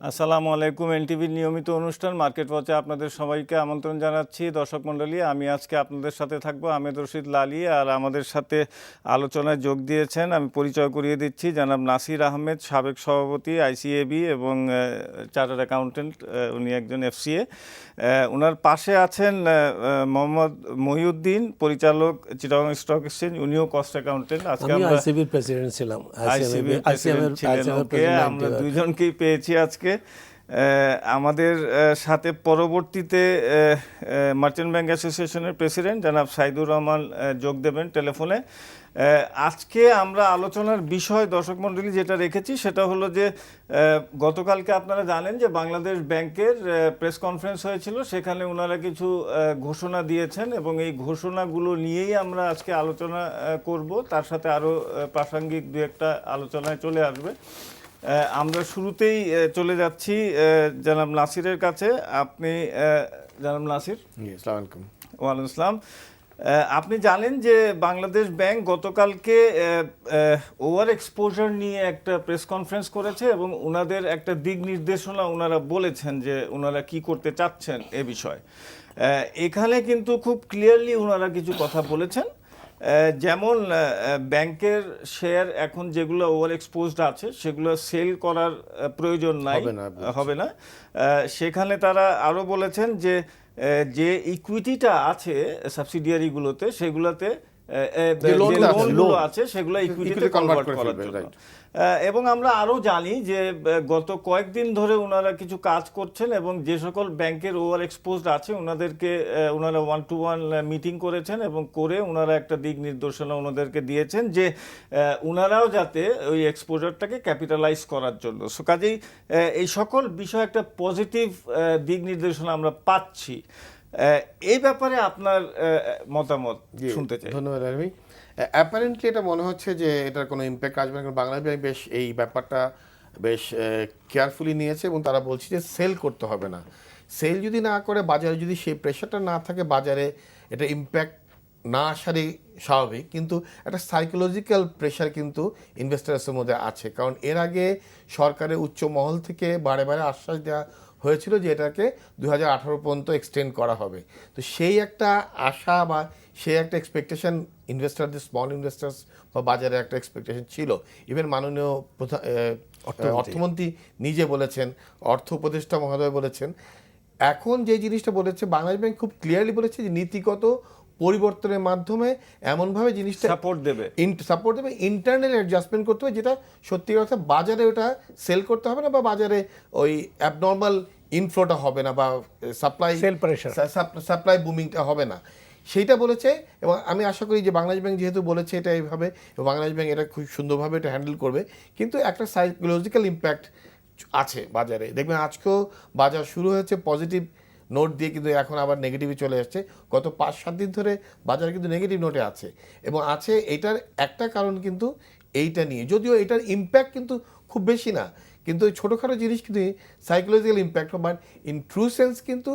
আসসালামু আলাইকুম। এনটিভির নিয়মিত অনুষ্ঠান মার্কেট ওয়াচে আপনাদের সবাইকে আমন্ত্রণ জানাচ্ছি। দর্শক মণ্ডলী, আমি আজকে আপনাদের সাথে থাকবো আহমেদ রশিদ লালী, আর আমাদের সাথে আলোচনায় যোগ দিয়েছেন, আমি পরিচয় করিয়ে দিচ্ছি, জনাব নাসির আহমেদ, সাবেক সভাপতি আইসিএবি এবং চার্টার্ড অ্যাকাউন্টেন্ট, উনি একজন এফসিএ। ওনার পাশে আছেন মোহাম্মদ মহিউদ্দিন, পরিচালক চিটাগং স্টক এক্সচেঞ্জ, উনিও কস্ট অ্যাকাউন্টেন্ট। আজকে আমরা আইসিবির প্রেসিডেন্ট ছিলাম, আমরা দুইজনকেই পেয়েছি আজকে আমাদের সাথে। পরবর্তীতে মার্চেন্ট ব্যাংক অ্যাসোসিয়েশনের প্রেসিডেন্ট জনাব সাইদুর রহমান যোগ দেবেন টেলিফোনে। আজকে আমরা আলোচনার বিষয় দর্শক মণ্ডলী যেটা রেখেছি সেটা হলো যে গতকালকে আপনারা জানেন যে বাংলাদেশ ব্যাংকের প্রেস কনফারেন্স হয়েছিল, সেখানে ওনারা কিছু ঘোষণা দিয়েছেন এবং এই ঘোষণাগুলো নিয়েই আমরা আজকে আলোচনা করব। তার সাথে আরও প্রাসঙ্গিক দু একটা আলোচনায় চলে আসবে। আমরা শুরুতেই চলে যাচ্ছি জনাব নাসিরের কাছে। আপনি জনাব নাসির, আসসালামু ওয়ালাইকুম আসসালাম। আপনি জানেন যে বাংলাদেশ ব্যাংক গতকালকে ওভার এক্সপোজার নিয়ে একটা প্রেস কনফারেন্স করেছে এবং ওনাদের একটা দিক নির্দেশনা ওনারা বলেছেন যে ওনারা কি করতে চাচ্ছেন এ বিষয়ে। এখানে কিন্তু খুব ক্লিয়ারলি ওনারা কিছু কথা বলেছেন, যেমন ব্যাংকের শেয়ার এখন যেগুলো ওভার এক্সপোজড আছে সেগুলো সেল করার প্রয়োজন নাই, হবে না। সেখানে তারা আরও বলেছেন যে যে ইকুইটিটা আছে সাবসিডিয়ারিগুলোতে সেগুলোতে যে লোনগুলো আছে সেগুলো ইকুইটিতে কনভার্ট করার জন্য। এবং আমরা আরও জানি যে গত কয়েকদিন ধরে ওনারা কিছু কাজ করছেন এবং যে সকল ব্যাংকের ওভার এক্সপোজড আছে ওনাদেরকে ওনারা 1-to-1 মিটিং করেছেন এবং করে ওনারা একটা দিক নির্দেশনা ওনাদেরকে দিয়েছেন যে ওনারাও যাতে ওই এক্সপোজারটাকে ক্যাপিটালাইজ করার জন্য। সো কাজেই এই সকল বিষয় একটা পজিটিভ দিক নির্দেশনা আমরা পাচ্ছি। এই ব্যাপারে আপনার মতামত শুনতে চাই। ধন্যবাদ আরবি। অ্যাপারেন্টলি এটা মনে হচ্ছে যে এটার কোনো ইম্প্যাক্ট আসবে না, বাংলাদেশ ব্যাংক বেশ এই ব্যাপারটা বেশ কেয়ারফুলি নিয়েছে এবং তারা বলছে যে সেল করতে হবে না। সেল যদি না করে বাজারে যদি সেই প্রেশারটা না থাকে, বাজারে এটা ইম্প্যাক্ট না আসারই স্বাভাবিক, কিন্তু একটা সাইকোলজিক্যাল প্রেশার কিন্তু ইনভেস্টার্সের মধ্যে আছে। কারণ এর আগে সরকারের উচ্চ মহল থেকে বারে বারে আশ্বাস দেওয়া হয়েছিল যে এটাকে 2018 পর্যন্ত এক্সটেন্ড করা হবে। তো সেই একটা আশা বা সেই একটা এক্সপেকটেশন ইনভেস্টারদের, স্মল ইনভেস্টার্স বা বাজারে একটা এক্সপেকটেশন ছিল। ইভেন মাননীয় অর্থমন্ত্রী নিজে বলেছেন, অর্থ উপদেষ্টা মহোদয় বলেছেন। এখন যে জিনিসটা বলেছে বাংলাদেশ ব্যাংক খুব ক্লিয়ারলি বলেছে যে নীতিগত পরিবর্তনের মাধ্যমে এমনভাবে জিনিসটা সাপোর্ট দেবে, ইন্টারনাল অ্যাডজাস্টমেন্ট করতে হবে, যেটা সত্যি কথা বাজারে ওটা সেল করতে হবে না বা বাজারে ওই অ্যাবনর্মাল ইনফ্লোটা হবে না বা সাপ্লাই বুমিংটা হবে না, সেইটা বলেছে। এবং আমি আশা করি যে বাংলাদেশ ব্যাংক যেহেতু বলেছে এটা এইভাবে, এবং বাংলাদেশ ব্যাংক এটা খুব সুন্দরভাবে এটা হ্যান্ডেল করবে। কিন্তু একটা সাইকোলজিক্যাল ইম্প্যাক্ট আছে বাজারে। দেখবেন আজকেও বাজার শুরু হয়েছে পজিটিভ নোট দিয়ে, কিন্তু এখন আবার নেগেটিভে চলে আসছে। গত 5-7 দিন ধরে বাজার কিন্তু নেগেটিভ নোটে আছে এবং আছে। এটার একটা কারণ কিন্তু এইটা নিয়ে, যদিও এটার ইম্প্যাক্ট কিন্তু খুব বেশি না, কিন্তু ওই ছোটোখাটো জিনিস কিন্তু psychological impact. But in true sense কিন্তু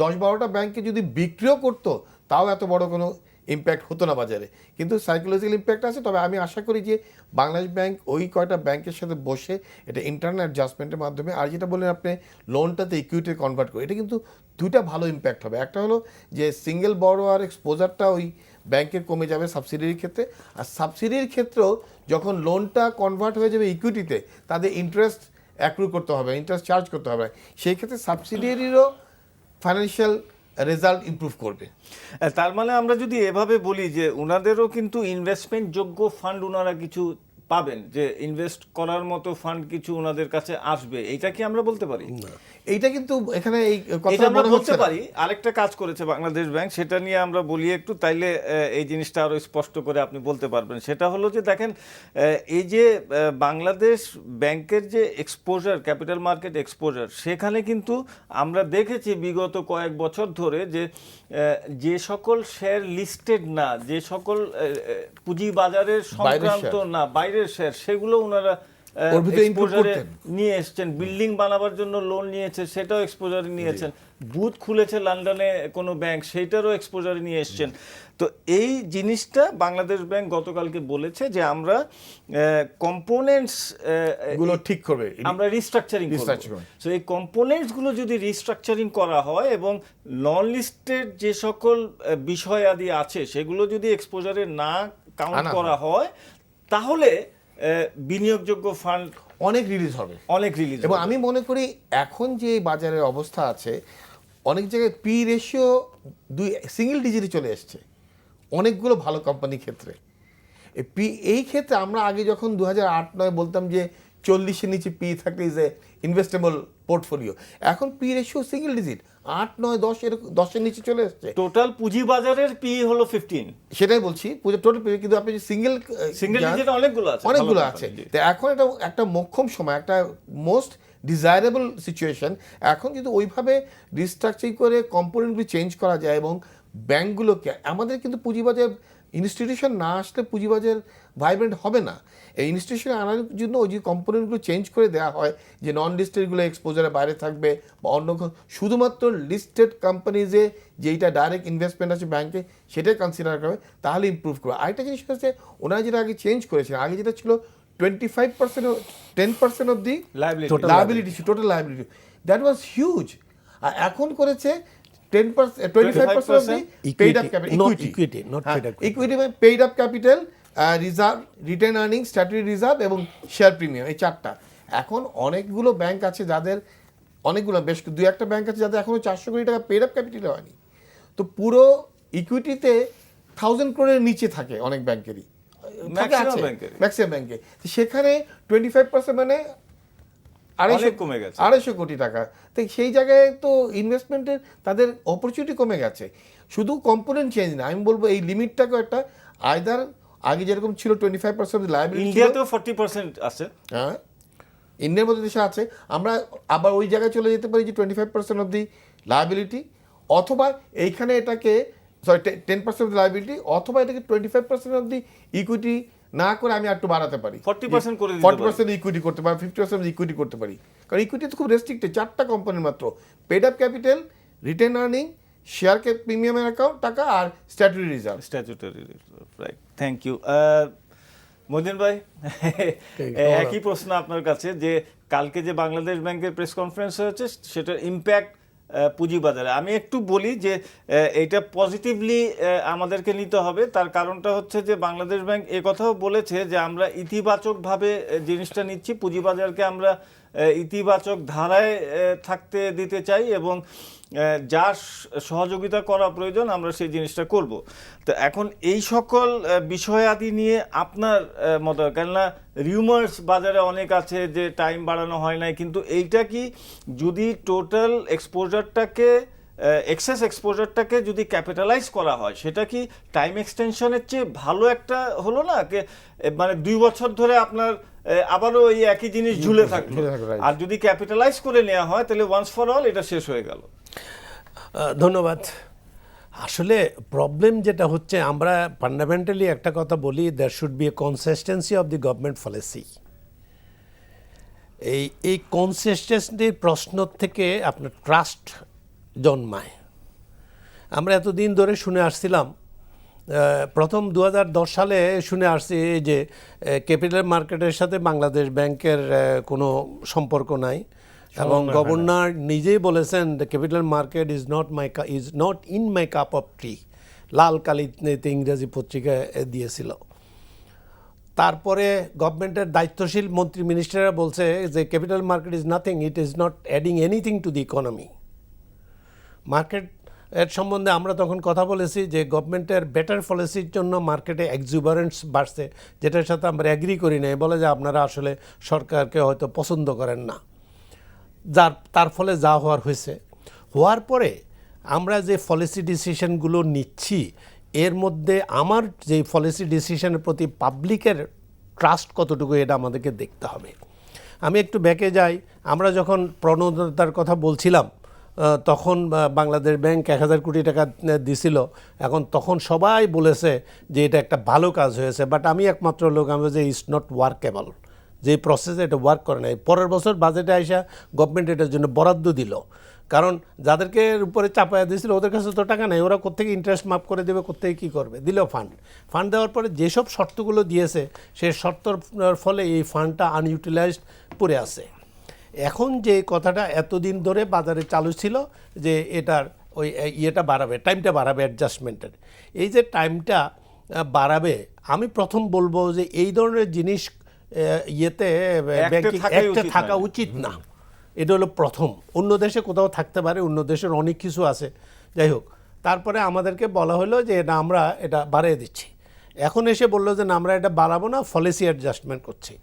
10-12টা ব্যাংকে যদি বিক্রিও করতো তাও এত বড় কোনো ইম্প্যাক্ট হতো না বাজারে, কিন্তু সাইকোলজিক্যাল ইম্প্যাক্ট আছে। তবে আমি আশা করি যে বাংলাদেশ ব্যাংক ওই কয়টা ব্যাংকের সাথে বসে এটা ইন্টারনাল অ্যাডজাস্টমেন্টের মাধ্যমে, আর যেটা বললেন আপনি লোনটাতে ইকুইটি কনভার্ট করে, এটা কিন্তু দুইটা ভালো ইম্প্যাক্ট হবে। একটা হলো যে সিঙ্গেল বড়োয়ার এক্সপোজারটা ওই ব্যাংকের কমে যাবে সাবসিডির ক্ষেত্রে, আর সাবসিডির ক্ষেত্রেও যখন লোনটা কনভার্ট হয়ে যাবে ইকুইটিতে তাদের ইন্টারেস্ট অ্যাক্রু করতে হবে, ইন্টারেস্ট চার্জ করতে হবে, সেই ক্ষেত্রে সাবসিডিয়ারিরও ফাইন্যান্সিয়াল রেজাল্ট ইমপ্রুভ করবে। তার মানে আমরা যদি এভাবে বলি যে ওনাদেরও কিন্তু ইনভেস্টমেন্ট যোগ্য ফান্ড ওনারা কিছু পাবেন, যে ইনভেস্ট করার মতো ফান্ড কিছু ওনাদের কাছে আসবে, এইটা কি আমরা বলতে পারি? এইটা কিন্তু এখানে এই কথা আমরা বলতে পারি। আরেকটা কাজ করেছে বাংলাদেশ ব্যাংক, সেটা নিয়ে আমরা বলি একটু, তাইলে এই জিনিসটা আরো স্পষ্ট করে আপনি বলতে পারবেন। সেটা হলো যে দেখেন, এই যে বাংলাদেশ ব্যাংকের যে এক্সপোজার, ক্যাপিটাল মার্কেট এক্সপোজার, সেখানে কিন্তু আমরা দেখেছি বিগত কয়েক বছর ধরে যে যে সকল শেয়ার লিস্টেড না, যে সকল পুঁজি বাজারের সংক্রান্ত না, বাইরের শেয়ার, সেগুলো ওনারা ওর ভিতরে include এক্সপোজারে করতেন। নিয়ে এসছেন, বিল্ডিং বানাবার জন্য লোন নিয়েছে সেটাও এক্সপোজারে নিয়েছেন, বুথ খুলেছে লন্ডনে কোনো ব্যাংক সেইটারও এক্সপোজারে নিয়ে এসছেন। তো এই জিনিসটা বাংলাদেশ ব্যাংক গতকালকে বলেছে যে আমরা কম্পোনেন্টস গুলো ঠিক করবে। আমরা রিস্ট্রাকচারিং Restructure করব। করবে। সো এই কম্পোনেন্টস গুলো যদি রিস্ট্রাকচারিং করা হয় এবং নন লিস্টেড যে সকল বিষয়াদি আছে সেগুলো যদি এক্সপোজারে না কাউন্ট আনা করা হয় তাহলে বিনিয়োগযোগ্য ফান্ড অনেক রিলিজ হবে। অনেক রিলিজ এবং আমি মনে করি এখন যে বাজারের অবস্থা আছে, অনেক জায়গায় পি রেশিও সিঙ্গেল ডিজিটে চলে এসছে অনেকগুলো ভালো কোম্পানির ক্ষেত্রে। এই ক্ষেত্রে আমরা আগে যখন 2008-9 বলতাম যে 40-এর নিচে পি থাকলে ইজ এ ইনভেস্টেবল পোর্টফোলিও, এখন পি রেশিও সিঙ্গেল ডিজিট 8, 9, 10 এরকম 10-এর নিচে চলে এসছে। টোটাল পুঁজি বাজারের পি হলো 15, সেটাই বলছি টোটাল পি, কিন্তু আপনি সিঙ্গেল ডিজিট অনেকগুলো আছে, অনেকগুলো ভালো আছে। company, জি। তো এখন একটা মোক্ষম সময়, একটা মোস্ট ডিজায়ারেবল সিচুয়েশন। এখন কিন্তু ওইভাবে রিস্ট্রাকচারিং করে কম্পোনেন্টগুলি চেঞ্জ করা যায় এবং ব্যাংকগুলোকে, আমাদের কিন্তু পুঁজিবাজার ইনস্টিটিউশন না আসলে পুঁজিবাজার ভাইব্রেন্ট হবে না। এই ইনস্টিটিউশন আনার জন্য ওই যে কম্পোনেন্টগুলো চেঞ্জ করে দেওয়া হয়, যে নন লিস্টেডগুলো এক্সপোজারের বাইরে থাকবে বা অন্য শুধুমাত্র লিস্টেড কোম্পানিজে যেইটা ডাইরেক্ট ইনভেস্টমেন্ট আছে ব্যাংকে সেটাই কনসিডার করবে, তাহলে ইমপ্রুভ করবে। আরেকটা জিনিস হচ্ছে ওনারা যেটা আগে চেঞ্জ করেছেন, আগে যেটা ছিল 25% 10% of the liability, total liability, that was huge. আর এখন করেছে 25% of the paid up capital, equity, not paid up capital. equity by paid up capital, reserve, written earning, statutory reserve এবং শেয়ার প্রিমিয়াম, এই চারটা। এখন অনেকগুলো ব্যাংক আছে যাদের, অনেকগুলো বেশ 2-1টা ব্যাংক আছে যাদের এখনো 400 কোটি টাকা পেড আপ ক্যাপিটাল হয়নি। তো পুরো ইকুইটিতে 1000 crore নিচে থাকে অনেক ব্যাংকেরই, ম্যাক্সিমাম ব্যাংকে। সেখানে 25% মানে 250 কোটি টাকা। তো সেই জায়গায় তো ইনভেস্টমেন্টের তাদের অপরচুনিটি কমে গেছে। শুধু কম্পোনেন্ট চেঞ্জ না, আমি বলবো এই লিমিটটাকে একটা আইদার, আগে যেরকম ছিল 25% লায়াবিলিটি, ইন্ডিয়াতেও 40% আছে, হ্যাঁ ইন্ডিয়ার মধ্যে দেশে আছে, আমরা আবার ওই জায়গায় চলে যেতে পারি যে 25% অফ দি লায়াবিলিটি, অথবা এইখানে এটাকে 10% অফ দি লায়াবিলিটি, অথবা এটাকে 25% অফ দি ইকুইটি না করে আমি একটু বাড়াতে পারি, 40% করে দিতে পারি, 40% ইকুইটি করতে পারি, 50% ইকুইটি করতে পারি। কারণ ইকুইটি তো খুব রেস্ট্রিক্টেড, 4টা কোম্পানির মাত্র, paid up capital, retained earning, share প্রিমিয়ামের অ্যাকাউন্ট টাকা আর statutory reserve. Right, thank you. Modin ভাই, একই প্রশ্ন আপনার কাছে, যে কালকে যে বাংলাদেশ ব্যাংকের প্রেস কনফারেন্স হয়েছে সেটার ইম্প্যাক্ট পুঁজিবাজারে, আমি একটু বলি যে এটা পজিটিভলি আমাদেরকে নিতে হবে। তার কারণটা হচ্ছে যে বাংলাদেশ ব্যাংক কথাও বলেছে যে আমরা ইতিবাচকভাবে জিনিসটা নিচ্ছি, পুঁজিবাজারকে আমরা ইতিবাচক ধারায় থাকতে দিতে চাই এবং যা সহযোগিতা করা প্রয়োজন আমরা সেই জিনিসটা করব। তো এখন এই সকল বিষয়াদি নিয়ে আপনার মত, কেননা রিউমার্স বাজারে অনেক আছে যে টাইম বাড়ানো হয় নাই, কিন্তু এইটা কি যদি টোটাল এক্সপোজারটাকে, এক্সেস এক্সপোজারটাকে যদি ক্যাপিটালাইজ করা হয়, সেটা কি টাইম এক্সটেনশনের চেয়ে ভালো একটা হলো না? মানে 2 বছর ধরে আপনার আবারও এই একই জিনিস ঝুলে থাকলো, আর যদি ক্যাপিটালাইজ করে নেওয়া হয় তাহলে ওয়ান্স ফর অল এটা শেষ হয়ে গেল। ধন্যবাদ। আসলে প্রবলেম যেটা হচ্ছে, আমরা ফান্ডামেন্টালি একটা কথা বলি, there should be a consistency of the government policy. এই কনসিস্টেন্সির প্রশ্ন থেকে আপনার ট্রাস্ট জন্মায়। আমরা এতদিন ধরে শুনে আসছিলাম, প্রথম 2010 সালে শুনে আসছি যে ক্যাপিটাল মার্কেটের সাথে বাংলাদেশ ব্যাংকের কোনো সম্পর্ক নাই, এবং গভর্নর নিজেই বলেছেন the capital market is not in my cup of tea, লাল কালিতে ইংরেজি পত্রিকায় দিয়েছিল। তারপরে গভর্নমেন্টের দায়িত্বশীল মন্ত্রী মিনিস্টাররা বলছে যে capital market is nothing, it is not adding anything to the economy. Market এর সম্বন্ধে আমরা তখন কথা বলেছি যে গভর্নমেন্টের বেটার পলিসির জন্য মার্কেটে এক্সুবারেন্স বাড়ছে, যেটার সাথে আমরা অ্যাগ্রি করি না। বলে যে আপনারা আসলে সরকারকে হয়তো পছন্দ করেন না, তার ফলে যা হওয়ার হয়েছে। হওয়ার পরে আমরা যে পলিসি ডিসিশনগুলো নিচ্ছি, এর মধ্যে আমার যে পলিসি ডিসিশনের প্রতি পাবলিকের ট্রাস্ট কতটুকু, এটা আমাদেরকে দেখতে হবে। আমি একটু ব্যাকে যাই, আমরা যখন প্রণোদনার কথা বলছিলাম তখন বাংলাদেশ ব্যাংক 1000 কোটি টাকা দিছিল, এখন তখন সবাই বলেছে যে এটা একটা ভালো কাজ হয়েছে, বাট আমি একমাত্র লোক আমি যে ইটস নট ওয়ার্কেবল, যে প্রসেসে এটা ওয়ার্ক করে নাই। পরের বছর বাজেটে আইসা গভর্নমেন্ট এটার জন্য বরাদ্দ দিল, কারণ যাদেরকে উপরে চাপায়া দিয়েছিল ওদের কাছে তো টাকা নেই, ওরা কোত্থেকে ইন্টারেস্ট মাফ করে দেবে, কোত্থেকে কী করবে, দিল ফান্ড দেওয়ার পরে যেসব শর্তগুলো দিয়েছে সেই শর্তর ফলে এই ফান্ডটা আনইউটিলাইজড পড়ে আছে। এখন যে কথাটা এতদিন ধরে বাজারে চালু ছিল যে এটার ওই ইয়েটা বাড়াবে, টাইমটা বাড়াবে অ্যাডজাস্টমেন্টের, এই যে টাইমটা বাড়াবে, আমি প্রথম বলবো যে এই ধরনের জিনিস ইয়েতে ব্যাংকিং অ্যাক্টে থাকা উচিত না। এটা হলো প্রথম। অন্য দেশে কোথাও থাকতে পারে, অন্য দেশের অনেক কিছু আছে, যাই হোক। তারপরে আমাদেরকে বলা হলো যে এটা আমরা এটা বাড়িয়ে দিচ্ছি। এখন এসে বললো যে না, আমরা এটা বাড়াবো না, পলিসি অ্যাডজাস্টমেন্ট করছি।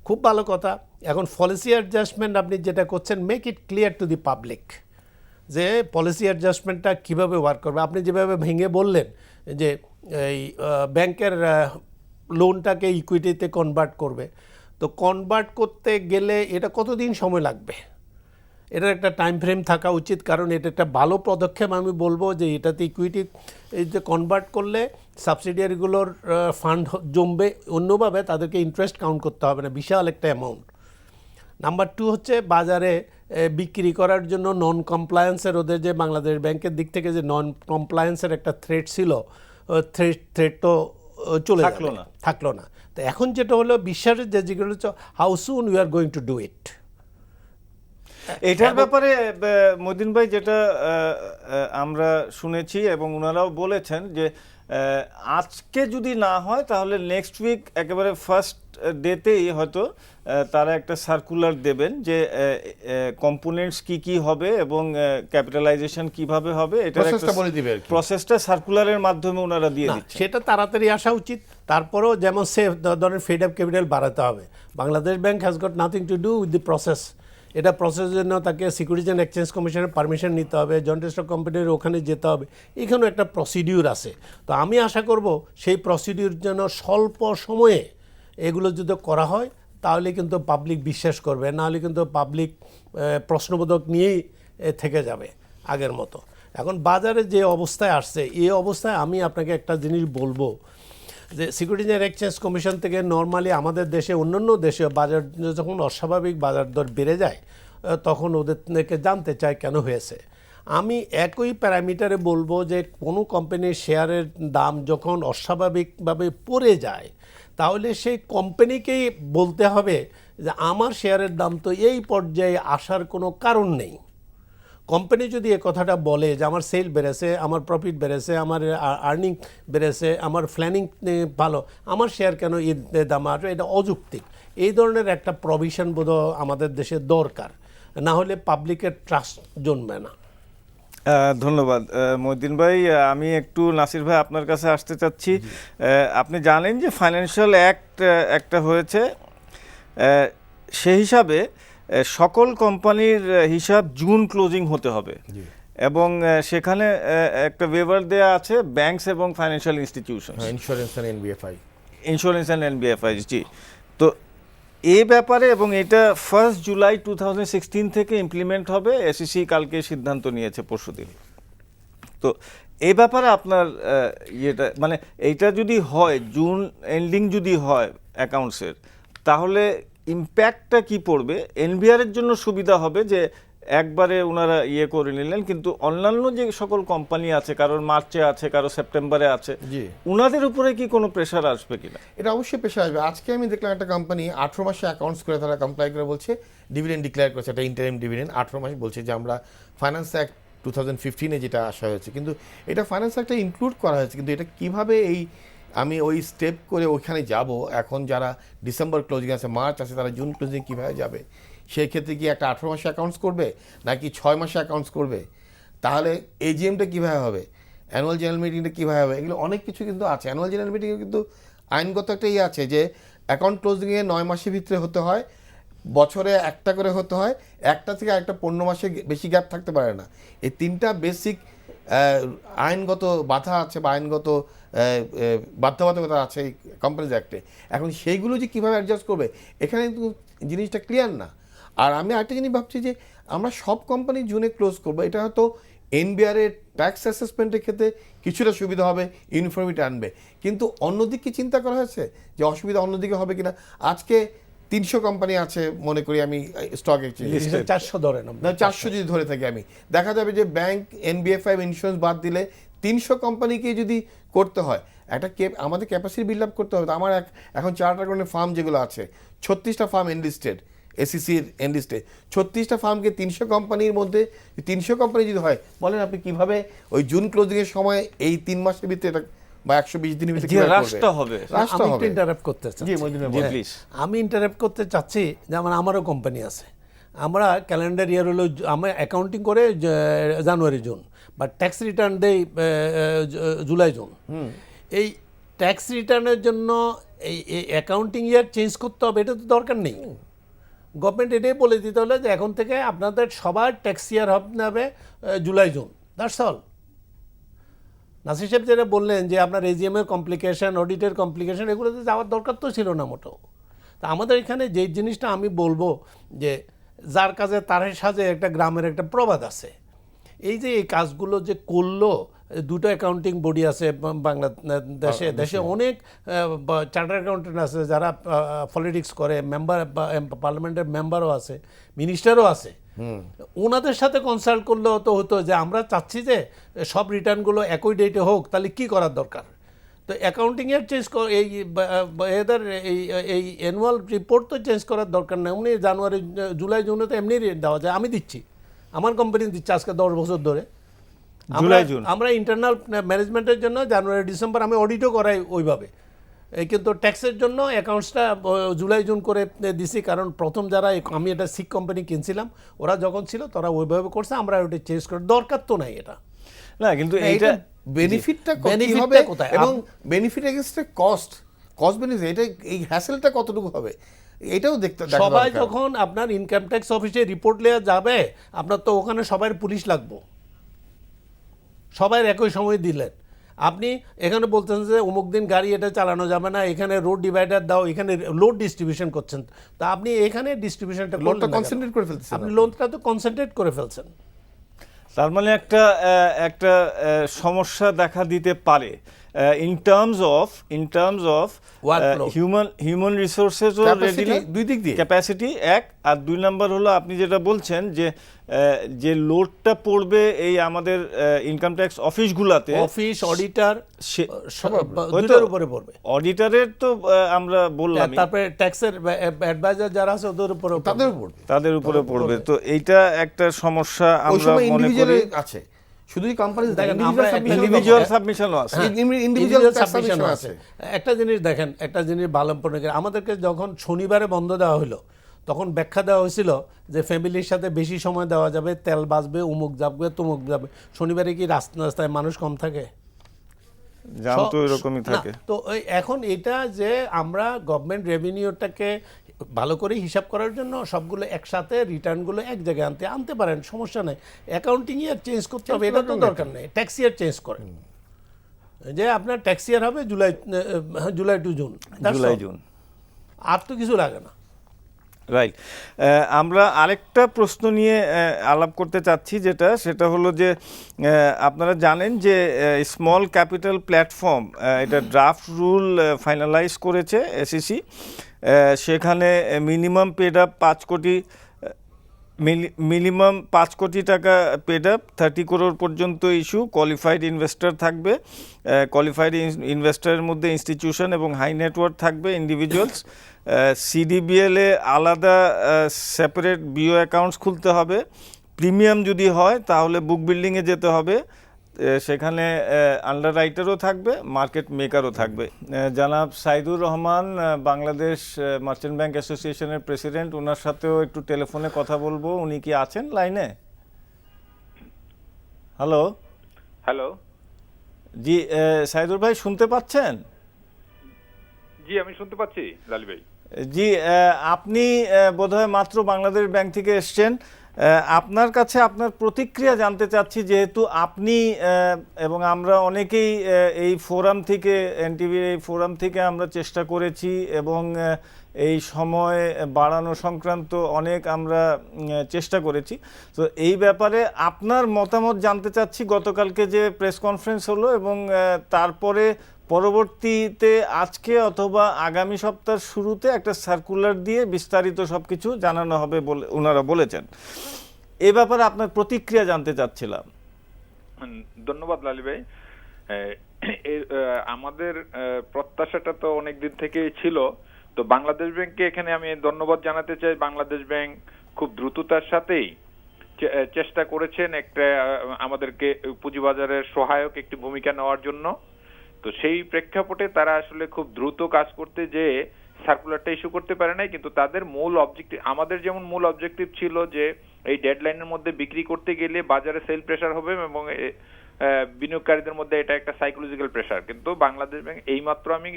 খুব ভালো কথা। এখন পলিসি অ্যাডজাস্টমেন্ট আপনি যেটা করছেন, make it clear to the public যে পলিসি অ্যাডজাস্টমেন্টটা কীভাবে ওয়ার্ক করবে। আপনি যেভাবে ভেঙে বললেন যে এই ব্যাংকের লোনটাকে ইকুইটিতে কনভার্ট করবে, তো কনভার্ট করতে গেলে এটা কতদিন সময় লাগবে, এটার একটা টাইম ফ্রেম থাকা উচিত, কারণ এটা একটা ভালো পদক্ষেপ। আমি বলবো যে এটাতে ইকুইটি এই যে কনভার্ট করলে সাবসিডিয়ারিগুলোর ফান্ড জমবে, অন্যভাবে তাদেরকে ইন্টারেস্ট কাউন্ট করতে হবে না, বিশাল একটা অ্যামাউন্ট। নাম্বার 2 হচ্ছে বাজারে বিক্রি করার জন্য নন কমপ্লায়েন্সের, ওদের যে বাংলাদেশ ব্যাংকের দিক থেকে যে নন কমপ্লায়েন্সের একটা থ্রেট ছিল, থ্রেট তো চলে থাকলো না। তো এখন যেটা হলো বিশ্বাসের যে যেগুলো হচ্ছে how soon we are going to do it. এটার ব্যাপারে মদিন ভাই যেটা আমরা শুনেছি এবং ওনারাও বলেছেন যে আজকে যদি না হয় তাহলে নেক্সট উইক একেবারে ফার্স্ট ডেতেই হয়তো তারা একটা সার্কুলার দেবেন যে কম্পোনেন্টস কি কি হবে এবং ক্যাপিটালাইজেশন কিভাবে হবে, এটার একটা প্রসেসটা সার্কুলারের মাধ্যমে ওনারা দিয়ে দিচ্ছেন। সেটা তাড়াতাড়ি আসা উচিত। তারপরেও যেমন সেফ ধরনের ফিড আপ ক্যাপিটাল বাড়াতে হবে। Bangladesh bank has got nothing to do with the process. এটা প্রসেসের জন্য তাকে সিকিউরিটিজ অ্যান্ড এক্সচেঞ্জ কমিশনের পারমিশন নিতে হবে, জয়েন্ট স্টক কোম্পানির ওখানে যেতে হবে, এখানেও একটা প্রসিডিউর আছে। তো আমি আশা করব সেই প্রসিডিউর যেন স্বল্প সময়ে এগুলো যদি করা হয় তাহলে কিন্তু পাবলিক বিশ্বাস করবে, নাহলে কিন্তু পাবলিক প্রশ্নবোধক নিয়েই থেকে যাবে আগের মতো। এখন বাজারে যে অবস্থায় আসছে, এই অবস্থায় আমি আপনাকে একটা জিনিস বলবো যে সিকিউরিটিজ অ্যান্ড এক্সচেঞ্জ কমিশন থেকে নর্মালি আমাদের দেশে, অন্যান্য দেশে বাজার যখন অস্বাভাবিক বাজার দর বেড়ে যায় তখন ওদেরকে জানতে চায় কেন হয়েছে। আমি একই প্যারামিটারে বলবো যে কোনো কোম্পানির শেয়ারের দাম যখন অস্বাভাবিকভাবে পড়ে যায় তাহলে সেই কোম্পানিকেই বলতে হবে যে আমার শেয়ারের দাম তো এই পর্যায়ে আসার কোনো কারণ নেই। কোম্পানি যদি এ কথাটা বলে যে আমার সেল বেড়েছে, আমার প্রফিট বেড়েছে, আমার আর্নিং বেড়েছে, আমার প্ল্যানিং ভালো, আমার শেয়ার কেন এর দাম আসবে, এটা অযৌক্তিক। এই ধরনের একটা প্রভিশন বোধহয় আমাদের দেশে দরকার, না হলে পাবলিকের ট্রাস্ট জন্মে না। ধন্যবাদ মহিউদ্দিন ভাই। আমি একটু নাসির ভাই আপনার কাছে আসতে চাচ্ছি। আপনি জানেন যে ফাইন্যান্সিয়াল অ্যাক্ট একটা হয়েছে, সেই হিসাবে সকল কোম্পানির হিসাব জুন ক্লোজিং হতে হবে এবং সেখানে একটা ওয়েভার দেয়া আছে ব্যাংকস এবং financial institution, insurance and NBFI. জি, তো এই ব্যাপারে, এবং এটা 1 জুলাই 2016 থেকে ইমপ্লিমেন্ট হবে, এসইসি কালকে সিদ্ধান্ত নিয়েছে পরশুদিন। তো এই ব্যাপারে আপনার ইয়েটা, মানে এইটা যদি হয়, জুন এন্ডিং যদি হয় অ্যাকাউন্টসের, তাহলে ইম্প্যাক্টটা কি পড়বে? এনবিআর এর জন্য সুবিধা হবে যে একবারে ওনারা ইয়ে করে নিলেন, কিন্তু অন্যান্য যে সকল কোম্পানি আছে, কারোর মার্চে আছে, কারো সেপ্টেম্বরে আছে, ওনাদের উপরে কি কোনো প্রেশার আসবে কিনা? এটা অবশ্যই প্রেশার আসবে। আজকে আমি দেখলাম একটা কোম্পানি 18 মাসে অ্যাকাউন্টস করে তারা কমপ্লাই করে বলছে ডিভিডেন্ড ডিক্লেয়ার করেছে, একটা ইন্টারিম ডিভিডেন্ড 18 মাসে বলছে যে আমরা ফাইন্যান্স অ্যাক্ট 2015-এ যেটা আসা হয়েছে, কিন্তু এটা ফাইন্যান্স অ্যাক্টে ইনক্লুড করা হয়েছে, কিন্তু এটা কিভাবে আমি ওই স্টেপ করে ওইখানে যাব, এখন যারা ডিসেম্বর ক্লোজিং আছে, মার্চ আছে, তারা জুন ক্লোজিং কীভাবে যাবে? সেই ক্ষেত্রে কি একটা 18 মাসে অ্যাকাউন্টস করবে নাকি 6 মাসে অ্যাকাউন্টস করবে? তাহলে এজিএমটা কীভাবে হবে, অ্যানুয়াল জেনারেল মিটিংটা কীভাবে হবে? এগুলো অনেক কিছু কিন্তু আছে। অ্যানুয়াল জেনারেল মিটিংয়ে কিন্তু আইনগত একটা আছে যে অ্যাকাউন্ট ক্লোজিংয়ে 9 মাসের ভিতরে হতে হয়, বছরে একটা করে হতে হয়, একটা থেকে আরেকটা 15 মাসে বেশি গ্যাপ থাকতে পারে না। এই 3টা বেসিক আইনগত বাধা আছে বা আইনগত বাধ্যবাধকতা আছে এই কোম্পানিজ অ্যাক্টে। এখন সেইগুলো যে কীভাবে অ্যাডজাস্ট করবে, এখানে কিন্তু জিনিসটা ক্লিয়ার না। আর আমি আরেকটা জিনিস ভাবছি যে আমরা সব কোম্পানি জুনে ক্লোজ করবো, এটা হয়তো এনবিআর এর ট্যাক্স অ্যাসেসমেন্টের ক্ষেত্রে কিছুটা সুবিধা হবে, ইউনিফর্মিটি আনবে, কিন্তু অন্যদিকে চিন্তা করা হয়েছে যে অসুবিধা অন্যদিকে হবে কিনা। আজকে 300 কোম্পানি আছে মনে করি আমি স্টক এক্সচেঞ্জ, 400 ধরেন আপনি। না 400 যদি ধরে থাকি আমি, দেখা যাবে যে ব্যাংক, NBFI, ইন্স্যুরেন্স বাদ দিলে 300 কোম্পানিকে যদি করতে হয়, একটা আমাদের ক্যাপাসিটি বিল্ড আপ করতে হবে। তো আমার এখন চার্টার্ড অ্যাকাউন্টেন্ট ফার্ম যেগুলো আছে, 36টা ফার্ম এনলিস্টেড, SECর এনলিস্টেড, 36টা ফার্মকে 300 কোম্পানির মধ্যে 300 কোম্পানি যদি হয়, বলেন আপনি কিভাবে ওই জুন ক্লোজিংয়ের সময় এই 3 মাসের ভিতরে এটা বা 120 দিনের ভিতরে যে কিভাবে রাশটা হবে। আমি একটু ইন্টারাপ্ট করতে চাচ্ছি। জি মইদুল ভাই, জি বলেন। প্লিজ। আমি ইন্টারাপ্ট করতে চাচ্ছি, যেমন আমারও কোম্পানি আছে, আমরা ক্যালেন্ডার ইয়ার হলো আমরা অ্যাকাউন্টিং করে জানুয়ারি জুন, বাট ট্যাক্স রিটার্ন দেই জুলাই জুন। এই ট্যাক্স রিটার্নের জন্য এই অ্যাকাউন্টিং ইয়ার চেঞ্জ করতে হবে, এটা তো দরকার নেই। গভর্নমেন্ট এটাই বলে দিতে হলে যে এখন থেকে আপনাদের সবার ট্যাক্স ইয়ার হবে July June, that's all. Nasir সাহেব যেটা বললেন যে আপনার এজিএমের কমপ্লিকেশন, অডিটের কমপ্লিকেশন, এগুলোতে যাওয়ার দরকার তো ছিল না মোটেও। তা আমাদের এখানে যে জিনিসটা আমি বলবো যে যার কাজে তার সাজে একটা গ্রামের একটা প্রবাদ আছে। এই যে এই কাজগুলো যে করলো, দুটো অ্যাকাউন্টিং বডি আছে বাংলাদেশে, দেশে অনেক চার্টার অ্যাকাউন্টেন্ট আছে যারা পলিটিক্স করে, মেম্বার পার্লামেন্টের মেম্বারও আছে, মিনিস্টারও আছে। ওনাদের সাথে কনসাল্ট করলেও তো হতো যে আমরা চাচ্ছি যে সব রিটার্নগুলো একই ডেটে হোক, তাহলে কি করার দরকার? তো অ্যাকাউন্টিংয়ের চেঞ্জ এই এদের এই অ্যানুয়াল রিপোর্ট তো চেঞ্জ করার দরকার নেই, এমনি জানুয়ারি জুলাই জুনে তো এমনি দেওয়া যায়। আমি দিচ্ছি, আমার কোম্পানি দিচ্ছে আজকে 10 বছর ধরে। জুলাই জুন আমরা ইন্টারনাল ম্যানেজমেন্টের জন্য জানুয়ারি ডিসেম্বর আমি অডিটও করাই ওইভাবে, কিন্তু ট্যাক্সের জন্য অ্যাকাউন্টসটা জুলাই জুন করে দিছি। কারণ প্রথম যারা আমি এটা সিক কোম্পানি কিনছিলাম, ওরা যখন ছিল তারা ওইভাবে করছে, আমরা ওইটা চেঞ্জ করার দরকার তো নাই এটা। না, কিন্তু এইটা বেনিফিটটা কত Benefit-টা হবে কোথায়? এবং বেনিফিট এগেইনস্ট কস্ট বেনিফিট, এটা এই হ্যাসেলটা কতটুকু হবে এটাও দেখা সবাই দরকার। যখন আপনার ইনকাম ট্যাক্স অফিসে রিপোর্ট নেওয়া যাবে, আপনার তো ওখানে সবাই পুলিশ লাগবে, সবাই একই সময় দিলেন। আপনি এখানে বলতেছেন যে অমুক দিন গাড়ি এটা চালানো যাবে না, এখানে রোড ডিভাইডার দাও, এখানে লোড ডিস্ট্রিবিউশন করছেন, তা আপনি এখানে ডিস্ট্রিবিউশনটা লোনটা কনসেন্ট্রেট করে ফেলতেছেন আপনি লোনটা তো কনসেন্ট্রেট করে ফেলছেন। তার মানে একটা সমস্যা দেখা দিতে পারে in terms of Workflow. Human resources ও Capacity, দুই দিক দিয়ে। ক্যাপাসিটি এক, আর 2 নাম্বার হলো আপনি যেটা বলছেন যে লোডটা পড়বে এই আমাদের ইনকাম ট্যাক্স অফিসগুলোতে, অফিস অডিটর সে- দুটোর উপরে পড়বে। অডিটরের তো আমরা বললাম তারপরে ট্যাক্সের অ্যাডভাইজার যারা আছে ওদের উপরে তাদের উপর তাদের উপরে পড়বে। তো এইটা একটা সমস্যা ওই আমরা সময় মনে ইন্ডিভিজুয়াল করি। আছে, শুধুই কোম্পানি দেখেন, আমরা ইন্ডিভিজুয়াল সাবমিশনও আছে। ইন্ডিভিজুয়াল সাবমিশন আছে। একটা জিনিস দেখেন, একটা জিনিস ভালো মনে করেন, আমাদেরকে যখন শনিবারে বন্ধ দেওয়া হলো, তখন ব্যাখ্যা দেওয়া হয়েছিল যে ফ্যামিলির সাথে বেশি সময় দেওয়া যাবে, তেল বাঁচবে, উমুক যাবে, তুমুক যাবে। শনিবারে কি রাস্তায় মানুষ কম থাকে? জাম তো এরকমই থাকে। না, তো এখন এটা যে আমরা গভর্নমেন্ট রেভিনিউটাকে ভালো করে হিসাব করার জন্য সবগুলো একসাথে রিটার্নগুলো এক জায়গায় আনতে পারেন, সমস্যা নেই। অ্যাকাউন্টিং ইয়ার চেঞ্জ করতে হবে, এটা তো দরকার নেই। ট্যাক্স ইয়ার চেঞ্জ করেন, যে আপনার ট্যাক্স ইয়ার হবে July to June, July June, আর তো কিছু লাগে না। রাইট। আমরা আরেকটা প্রশ্ন নিয়ে আলাপ করতে চাচ্ছি, সেটা হলো যে আপনারা জানেন যে স্মল ক্যাপিটাল প্ল্যাটফর্ম এটা ড্রাফট রুল ফাইনালাইজ করেছে SEC। সেখানে মিনিমাম পেড আপ 5 কোটি টাকা পেড আপ, 30 করোড় পর্যন্ত ইস্যু, কোয়ালিফাইড ইনভেস্টর থাকবে। কোয়ালিফাইড ইনভেস্টরের মধ্যে ইনস্টিটিউশন এবং হাই নেটওয়ার্ক থাকবে, ইন্ডিভিজুয়ালস। CDBL এ আলাদা সেপারেট বিও অ্যাকাউন্টস খুলতে হবে। প্রিমিয়াম যদি হয় তাহলে বুক বিল্ডিংয়ে যেতে হবে, সেখানে আন্ডার রাইটারও থাকবে, মার্কেট মেকারও থাকবে। জনাব সাইদুর রহমান, বাংলাদেশ মার্চেন্ট ব্যাংক অ্যাসোসিয়েশনের প্রেসিডেন্ট, ওনার সাথেও একটু টেলিফোনে কথা বলবো। উনি কি আছেন লাইনে? হ্যালো। হ্যালো, জি সাইদুর ভাই, শুনতে পাচ্ছেন? জি আমি শুনতে পাচ্ছি লালি ভাই। জি, আপনি বোধহয় মাত্র বাংলাদেশ ব্যাংক থেকে এসছেন। আপনার কাছে আপনার প্রতিক্রিয়া জানতে চাচ্ছি, যেহেতু আপনি এবং আমরা অনেকেই এই ফোরাম থেকে, এনটিভির এই ফোরাম থেকে আমরা চেষ্টা করেছি এবং এই সময় বাড়ানো সংক্রান্ত অনেক আমরা চেষ্টা করেছি। তো এই ব্যাপারে আপনার মতামত জানতে চাচ্ছি। গতকালকে যে প্রেস কনফারেন্স হলো এবং তারপরে পরবর্তীতে আজকে অথবা আগামী সপ্তাহের শুরুতে একটা সার্কুলার দিয়ে বিস্তারিত সবকিছু জানানো হবে বলে ওনারা বলেছেন। এ ব্যাপারে আপনার প্রতিক্রিয়া জানতে চাচ্ছিলাম। ধন্যবাদ লালি ভাই। আমাদের প্রত্যাশাটা তো অনেক দিন থেকেই ছিল। তো বাংলাদেশ ব্যাংককে এখানে আমি ধন্যবাদ জানাতে চাই। বাংলাদেশ ব্যাংক খুব দ্রুততার সাথেই চেষ্টা করেছেন একটা আমাদেরকে পুঁজিবাজারের সহায়ক একটি ভূমিকা নেওয়ার জন্য। তো সেই প্রেক্ষাপটে তারা আসলে খুব দ্রুত কাজ করতে যে সার্কুলারটা ইস্যু করতে পারে নাই, কিন্তু তাদের মূল অবজেক্টিভ, আমাদের যেমন মূল অবজেক্টিভ ছিল যে এই ডেডলাইনের মধ্যে বিক্রি করতে গেলে বাজারে সেল প্রেসার হবে এবং বিনিয়োগকারীদের মধ্যে এটা একটা সাইকোলজিক্যাল প্রেসার। কিন্তু বাংলাদেশ ব্যাংক এইমাত্র আমি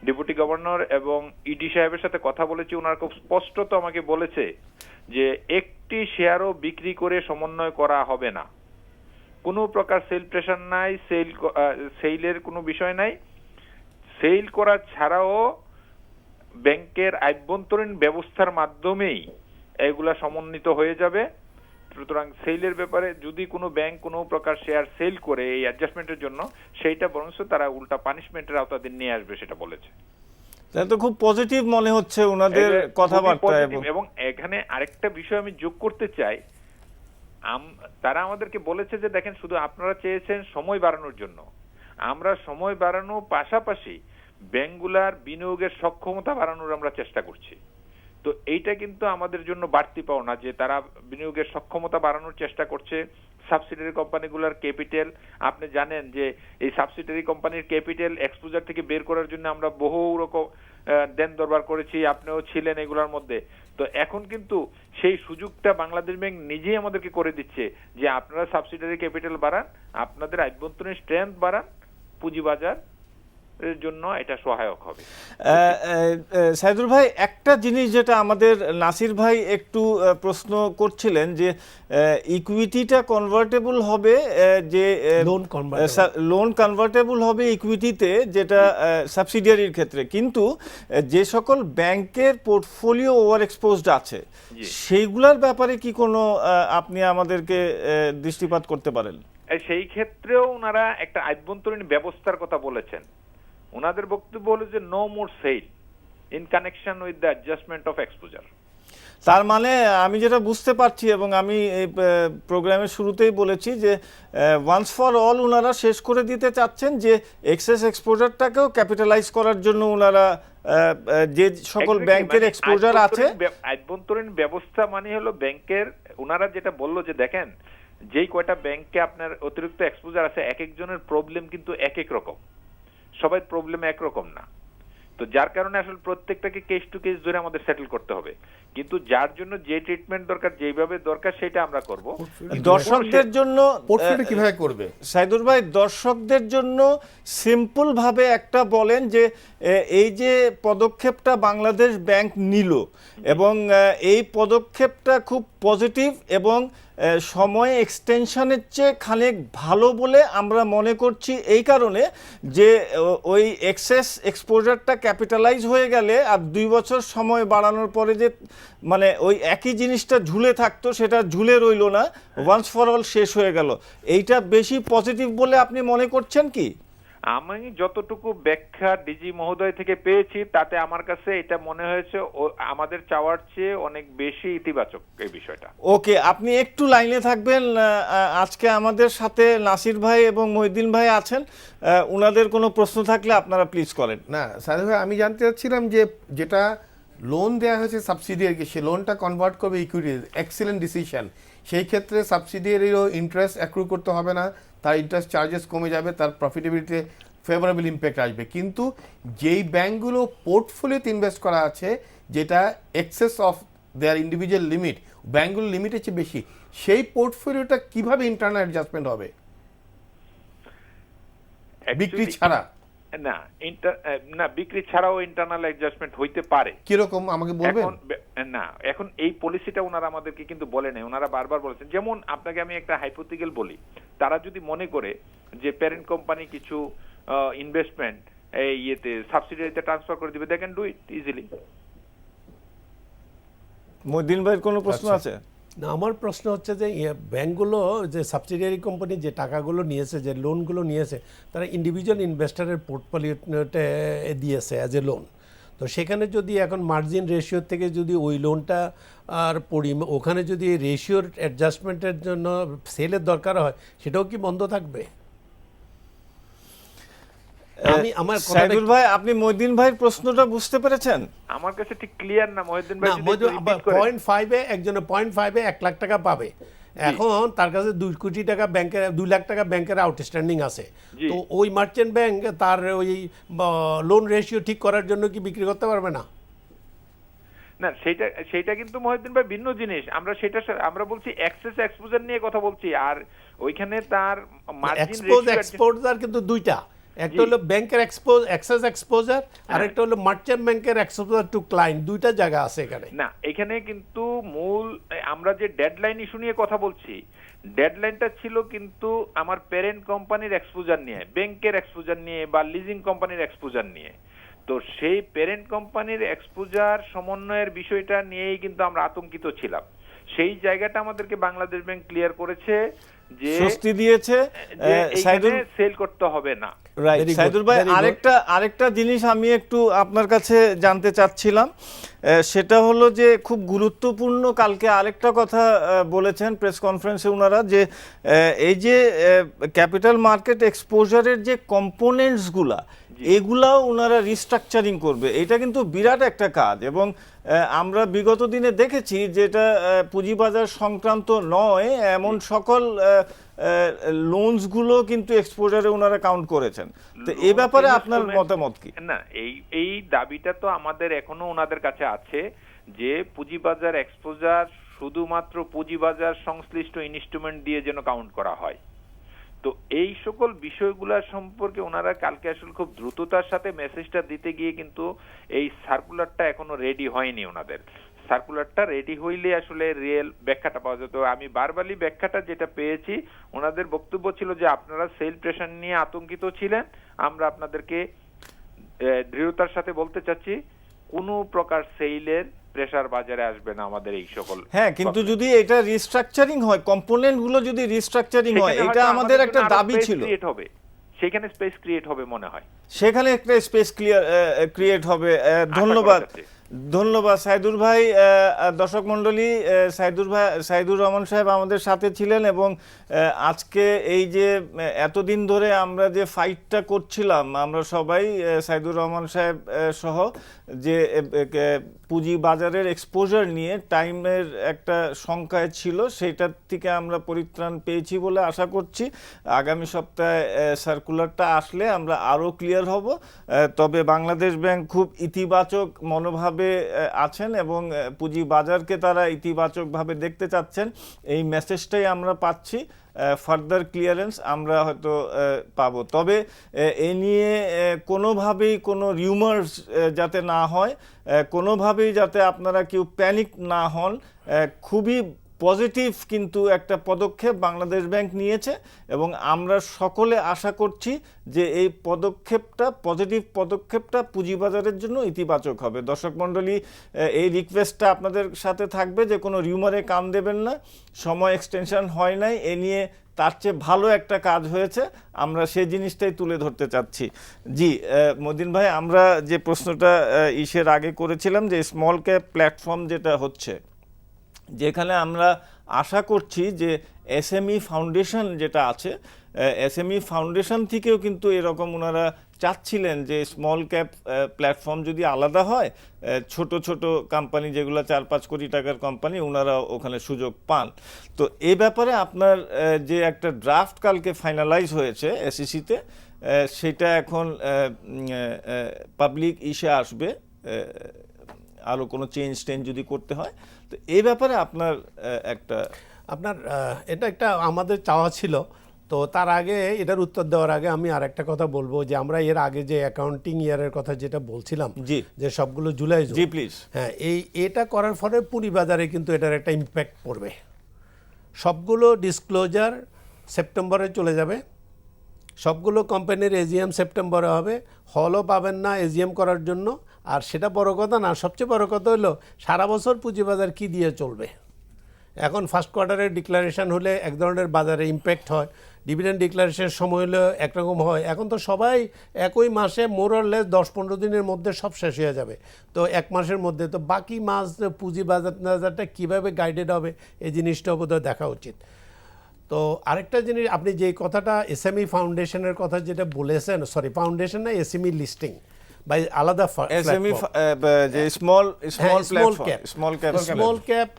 ডেপুটি গভর্নর এবং ইডি সাহেবের সাথে কথা বলেছি, ওনারা খুব স্পষ্টত আমাকে বলেছে যে একটি শেয়ারও বিক্রি করে সমন্বয় করা হবে না, কোনো প্রকার সেল প্রেসার নাই, সেলের কোনো বিষয় নাই। সেল করা ছাড়াও ব্যাংকের আভ্যন্তরীণ ব্যবস্থার মাধ্যমেই এগুলা সমন্বিত হয়ে যাবে। সুতরাং সেলের ব্যাপারে যদি কোনো ব্যাংক কোনো প্রকার শেয়ার সেল করে এই অ্যাডজাস্টমেন্টের জন্য, সেইটা বরঞ্চ তারা উল্টা পানিশমেন্টের আওতাধীন নিয়ে আসবে, সেটা বলেছে। তাহলে তো খুব পজিটিভ মনে হচ্ছে ওনাদের কথাবার্তা। এবং এখানে আরেকটা বিষয় আমি যোগ করতে চাই, তারা আমাদেরকে বলেছে যে দেখেন, শুধু আপনারা চেয়েছেন সময় বাড়ানোর জন্য, আমরা সময় বাড়ানোর পাশাপাশি ব্যাংকগুলার বিনিয়োগের সক্ষমতা বাড়ানোর আমরা চেষ্টা করছি। তো এইটা কিন্তু আমাদের জন্য বাড়তি পাওনা যে তারা বিনিয়োগের সক্ষমতা বাড়ানোর চেষ্টা করছে। সাবসিডিয়ারি কোম্পানিগুলোর ক্যাপিটাল, আপনি জানেন যে এই সাবসিডিয়ারি কোম্পানির ক্যাপিটাল এক্সপোজার থেকে বের করার জন্য আমরা বহু রকম দেন দরবার করেছি, আপনিও ছিলেন এগুলোর মধ্যে। তো এখন কিন্তু সেই সুযোগটা বাংলাদেশ ব্যাংক নিজেই আমাদেরকে করে দিচ্ছে যে আপনারা সাবসিডিয়ারি ক্যাপিটাল বাড়ান, আপনাদের আভ্যন্তরীণ স্ট্রেংথ বাড়ান, পুঁজিবাজার এর জন্য এটা সহায়ক হবে। সাইদুল ভাই, একটা জিনিস যেটা আমাদের নাসির ভাই একটু প্রশ্ন করছিলেন যে ইকুইটিটা কনভার্টেবল হবে, যে লোন কনভার্টেবল হবে ইকুইটিতে, যেটা সাবসিডিয়ারির ক্ষেত্রে, কিন্তু যে সকল ব্যাংকের পোর্টফোলিও ওভার এক্সপোজড আছে সেইগুলোর ব্যাপারে কি কোনো আপনি আমাদেরকে দৃষ্টিপাত করতে পারেন? সেই ক্ষেত্রেও ওনারা একটা আভ্যন্তরীণ ব্যবস্থার কথা বলেছেন। ওনাদের বক্তব্য হলো যে no more sale in connection with the adjustment of exposure. তার মানে আমি যেটা বুঝতে পারছি, এবং আমি এই প্রোগ্রামের শুরুতেই বলেছি যে ওয়ান্স ফর অল ওনারা শেষ করে দিতে চাচ্ছেন যে এক্সেস এক্সপোজারটাকেও ক্যাপিটালাইজ করার জন্য ওনারা যে সকল ব্যাংকের এক্সপোজার আছে, আভ্যন্তরীণ ব্যবস্থা মানে হলো ব্যাংকের, ওনারা যেটা বললো যে দেখেন, যেই কয়টা ব্যাংকে আপনার অতিরিক্ত এক্সপোজার আছে, এক একজনের প্রবলেম কিন্তু এক এক রকম, সবাই প্রবলেম একরকম না। তো যার কারণে আসলে প্রত্যেকটাকে কেস টু কেস ধরে আমাদের সেটেল করতে হবে, কিন্তু যার জন্য যে ট্রিটমেন্ট দরকার, যেভাবে দরকার, সেটা আমরা করব। দর্শকদের জন্য পোর্টফোলিও কিভাবে করবে সাইদুর ভাই, দর্শকদের জন্য সিম্পল ভাবে একটা বলেন যে এই যে পদক্ষেপটা বাংলাদেশ ব্যাংক নিল, এবং এই পদক্ষেপটা খুব পজিটিভ এবং সময় এক্সটেনশনের চেয়ে খানিক ভালো বলে আমরা মনে করছি, এই কারণে যে ওই এক্সেস এক্সপোজারটা ক্যাপিটালাইজ হয়ে গেলে আর 2 বছর সময় বাড়ানোর পরে যে মানে ওই একই জিনিসটা ঝুলে থাকতো, সেটা ঝুলে রইল না, ওয়ান্স ফর অল শেষ হয়ে গেল। এইটা বেশি পজিটিভ বলে আপনি মনে করছেন কি? আমি যতটুকু ব্যাখ্যা ডিজি মহোদয় থেকে পেয়েছি, তাতে আমার কাছে এটা মনে হয়েছে আমাদের চাওয়ার চেয়ে অনেক বেশি ইতিবাচক এই বিষয়টা। ওকে, আপনি একটু লাইনে থাকবেন। আজকে আমাদের সাথে নাসির ভাই এবং মহিউদ্দিন ভাই আছেন, ওনাদের কোনো প্রশ্ন থাকলে আপনারা প্লিজ করেন। না সাইদুল ভাই, আমি জানতে চাচ্ছিলাম যে যেটা লোন দেওয়া হয়েছে সাবসিডিয়ারিকে, সে লোনটা কনভার্ট করবে ইকুইটি, এক্সিলেন্ট ডিসিশন। সেই ক্ষেত্রে সাবসিডিয়ারিরও ইন্টারেস্ট অ্যাক্রু করতে হবে না, তার ইন্টারেস্ট চার্জেস কমে যাবে, তার প্রফিটেবিলিটিতে ফেভারেবল ইম্প্যাক্ট আসবে। কিন্তু যেই ব্যাঙ্কগুলো পোর্টফোলিওতে ইনভেস্ট করা আছে, যেটা access of their individual limit, ব্যাঙ্কগুলোর লিমিটের চেয়ে বেশি, সেই পোর্টফোলিওটা কিভাবে ইন্টারনাল অ্যাডজাস্টমেন্ট হবে বিক্রি ছাড়া? না, বিক্রি ছাড়াও ইন্টারনাল অ্যাডজাস্টমেন্ট হইতে পারে। কিরকম আমাকে বলবেন? না, এখন এই পলিসিটা ওনারা আমাদেরকে কিন্তু বলে নাই, ওনারা বারবার বলেছেন। যেমন আপনাকে আমি একটা হাইপোথেটিক্যাল বলি, তারা যদি মনে করে যে প্যারেন্ট কোম্পানি কিছু ইনভেস্টমেন্ট এই ইয়েতে সাবসিডিয়ারিতে ট্রান্সফার করে দিবে, they can do it easily. Mohiuddin ভাইয়ের কোনো প্রশ্ন আছে? না, আমার প্রশ্ন হচ্ছে যে ব্যাংকগুলো যে সাবসিডিয়ারি কোম্পানি যে টাকাগুলো নিয়েছে, যে লোনগুলো নিয়েছে, তারা ইন্ডিভিজুয়াল ইনভেস্টরের পোর্টফোলিওতে দিয়েছে অ্যাজ এ লোন। তো সেখানে যদি এখন মার্জিন রেশিওর থেকে যদি ওই লোনটা আর ওখানে যদি রেশিওর অ্যাডজাস্টমেন্টের জন্য সেলের দরকার হয়, সেটাও কি বন্ধ থাকবে? আমার সাইদুল ভাই, আপনি মঈনুদ্দিন ভাইয়ের প্রশ্নটা বুঝতে পেরেছেন? আমার কাছে ঠিক ক্লিয়ার না মহিউদ্দিন ভাই, যদি একটু repeat করেন। 0.5-এ একজনে 0.5-এ 1 লাখ টাকা পাবে, এখন তার কাছে 2 কোটি টাকা ব্যাংকের, 2 লাখ টাকা ব্যাংকের আউটস্ট্যান্ডিং আছে। জি। তো ওই মার্চেন্ট ব্যাংক তার ওই লোন রেশিও ঠিক করার জন্য কি বিক্রি করতে পারবে না? না, সেটা কিন্তু মহিউদ্দিন ভাই ভিন্ন জিনিস। আমরা বলছি এক্সেস এক্সপোজার নিয়ে কথা বলছি, আর ওইখানে তার মার্জিন এক্সপোজার কিন্তু দুইটা, একটা হলো ব্যাংকের এক্সেস এক্সপোজার, আর একটা হলো মার্চেন্ট ব্যাংকের এক্সপোজার টু ক্লায়েন্ট, দুইটা জায়গা আছে এখানে। না, এখানে কিন্তু মূল আমরা যে ডেডলাইন ইস্যু নিয়ে কথা বলছি, ডেডলাইনটা ছিল কিন্তু আমার প্যারেন্ট কোম্পানির এক্সপোজার নিয়ে, ব্যাংকের এক্সপোজার নিয়ে বা লিজিং কোম্পানির এক্সপোজার নিয়ে। তো সেই প্যারেন্ট কোম্পানির এক্সপোজার সমন্বয়ের বিষয়টা নিয়েই কিন্তু আমরা আতঙ্কিত ছিলাম। সেই জায়গাটা আমাদেরকে বাংলাদেশ ব্যাংক ক্লিয়ার করেছে যে স্বস্তি দিয়েছে। সাইদুল সেল করতে হবে না। রাইট Very good, সাইদুল ভাই, very good. আরেকটা জিনিস আমি একটু আপনার কাছে জানতে চাচ্ছিলাম, সেটা হলো যে খুব গুরুত্বপূর্ণ কালকে আরেকটা কথা বলেছেন প্রেস কনফারেন্সে ওনারা, যে এই যে ক্যাপিটাল মার্কেট এক্সপোজারের যে কম্পোনেন্টসগুলা, এগুলাও ওনারা রিস্ট্রাকচারিং করবে। এটা কিন্তু বিরাট একটা কাজ, এবং আমরা বিগত দিনে দেখেছি যেটা পুঁজিবাজার সংক্রান্ত নয় এমন সকল লোনসগুলো কিন্তু এক্সপোজারে ওনারা কাউন্ট করেছেন। তো এই ব্যাপারে আপনার মতামত কি? না, এই দাবিটা তো আমাদের এখনো ওনাদের কাছে আছে যে পুঁজিবাজার এক্সপোজার শুধুমাত্র পুঁজিবাজার সংশ্লিষ্ট ইনস্ট্রুমেন্ট দিয়ে যেন কাউন্ট করা হয়। তো এই সকল বিষয়গুলো সম্পর্কে ওনারা কালকে আসলে খুব দ্রুততার সাথে মেসেজটা দিতে গিয়ে কিন্তু এই সার্কুলারটা এখনো রেডি হয়নি ওনাদের। সার্কুলারটা রেডি হইলে আসলে রিয়েল ব্যাখ্যাটা পাওয়া যেত। আমি বারবারই ব্যাখ্যাটা যেটা পেয়েছি, ওনাদের বক্তব্য ছিল যে আপনারা সেল প্রেশার নিয়ে আতঙ্কিত ছিলেন, আমরা আপনাদেরকে দৃঢ়তার সাথে বলতে চাচ্ছি কোনো প্রকার সেলের প্রেসার বাজারে আসবে না আমাদের এই সকল। হ্যাঁ, কিন্তু যদি এটা রিস্ট্রাকচারিং হয়, কম্পোনেন্ট গুলো যদি রিস্ট্রাকচারিং হয়, এটা আমাদের একটা দাবি ছিল, সেখানে স্পেস ক্রিয়েট হবে মনে হয়, সেখানে একটা স্পেস ক্রিয়েট হবে। ধন্যবাদ সাইদুর ভাই। দর্শক মণ্ডলী, সাইদুর রহমান সাহেব আমাদের সাথে ছিলেন, এবং আজকে এই যে এতদিন ধরে আমরা যে ফাইটটা করছিলাম আমরা সবাই, সাইদুর রহমান সাহেব সহ, যে পুঁজি বাজারের এক্সপোজার নিয়ে টাইমের একটা সংখ্যায় ছিল, সেইটার থেকে আমরা পরিত্রাণ পেয়েছি বলে আশা করছি। আগামী সপ্তাহে সার্কুলারটা আসলে আমরা আরও ক্লিয়ার হব। তবে বাংলাদেশ ব্যাংক খুব ইতিবাচক মনোভাবে আছেন এবং পুঁজি বাজারকে তারা ইতিবাচকভাবে দেখতে চাচ্ছেন, এই মেসেজটাই আমরা পাচ্ছি। ফার্দার ক্লিয়ারেন্স আমরা হয়তো পাবো। তবে এ নিয়ে কোনোভাবেই কোনো রিউমার্স যাতে না হয়, কোনোভাবেই যাতে আপনারা কেউ প্যানিক না হন, খুবই পজিটিভ কিন্তু একটা পদক্ষেপ বাংলাদেশ ব্যাংক নিয়েছে, এবং আমরা সকলে আশা করছি যে এই পজিটিভ পদক্ষেপটা পুঁজিবাজারের জন্য ইতিবাচক হবে। দর্শক মণ্ডলী, এই রিকোয়েস্টটা আপনাদের সাথে থাকবে যে কোনো রিউমারে কান দেবেন না, সময় এক্সটেনশন হয় নাই, এ নিয়ে তার চেয়ে ভালো একটা কাজ হয়েছে, আমরা সেই জিনিসটাই তুলে ধরতে চাচ্ছি। জি মদিন ভাই, আমরা যে প্রশ্নটা ইসের আগে করেছিলাম যে স্মল ক্যাপ প্ল্যাটফর্ম যেটা হচ্ছে, যেখানে আমরা আশা করছি যে এসএমই ফাউন্ডেশন যেটা আছে, এসএমই ফাউন্ডেশন থেকেও কিন্তু এরকম ওনারা চাচ্ছিলেন যে স্মল ক্যাপ প্ল্যাটফর্ম যদি আলাদা হয়, ছোট ছোট কোম্পানি যেগুলো 4-5 কোটি টাকার কোম্পানি, ওনারা ওখানে সুযোগ পান। তো এই ব্যাপারে আপনার যে একটা ড্রাফট কালকে ফাইনালাইজ হয়েছে এসইসিতে, সেটা এখন পাবলিক ইসে আসবে, আরও কোনো চেঞ্জ যদি করতে হয়। তো এই ব্যাপারে আপনার এটা একটা আমাদের চাওয়া ছিল। তো তার আগে, এটার উত্তর দেওয়ার আগে আমি আর একটা কথা বলবো, যে আমরা এর আগে যে অ্যাকাউন্টিং ইয়ারের কথা যেটা বলছিলাম, যে সবগুলো জুলাই, জি প্লিজ, হ্যাঁ, এটা করার ফলে পুঁজিবাজারে কিন্তু এটার একটা ইম্প্যাক্ট পড়বে। সবগুলো ডিসক্লোজার সেপ্টেম্বরে চলে যাবে, সবগুলো কোম্পানির এজিএম সেপ্টেম্বরে হবে, হলও পাবেন না এজিএম করার জন্য। আর সেটা বড় কথা না, সবচেয়ে বড় কথা হলো সারা বছর পুঁজিবাজার কি দিয়ে চলবে, এখন ফার্স্ট কোয়ার্টারের ডিক্লারেশন হলে এক ধরনের বাজারে ইম্প্যাক্ট হয়, ডিভিডেন্ড ডিক্লারেশনের সময় হলে একরকম হয়। এখন তো সবাই একই মাসে মোরলেস 10-15 দিনের মধ্যে সব শেষ হয়ে যাবে, তো এক মাসের মধ্যে তো বাকি মাস পুঁজি বাজারটা কীভাবে গাইডেড হবে এই জিনিসটাও বোধহয় দেখা উচিত। তো আরেকটা জিনিস, আপনি যে কথাটা এসএমই ফাউন্ডেশনের কথা যেটা বলেছেন, সরি ফাউন্ডেশন না, এসএমই লিস্টিং বা আলাদা এসএমই যে স্মল ক্যাপ,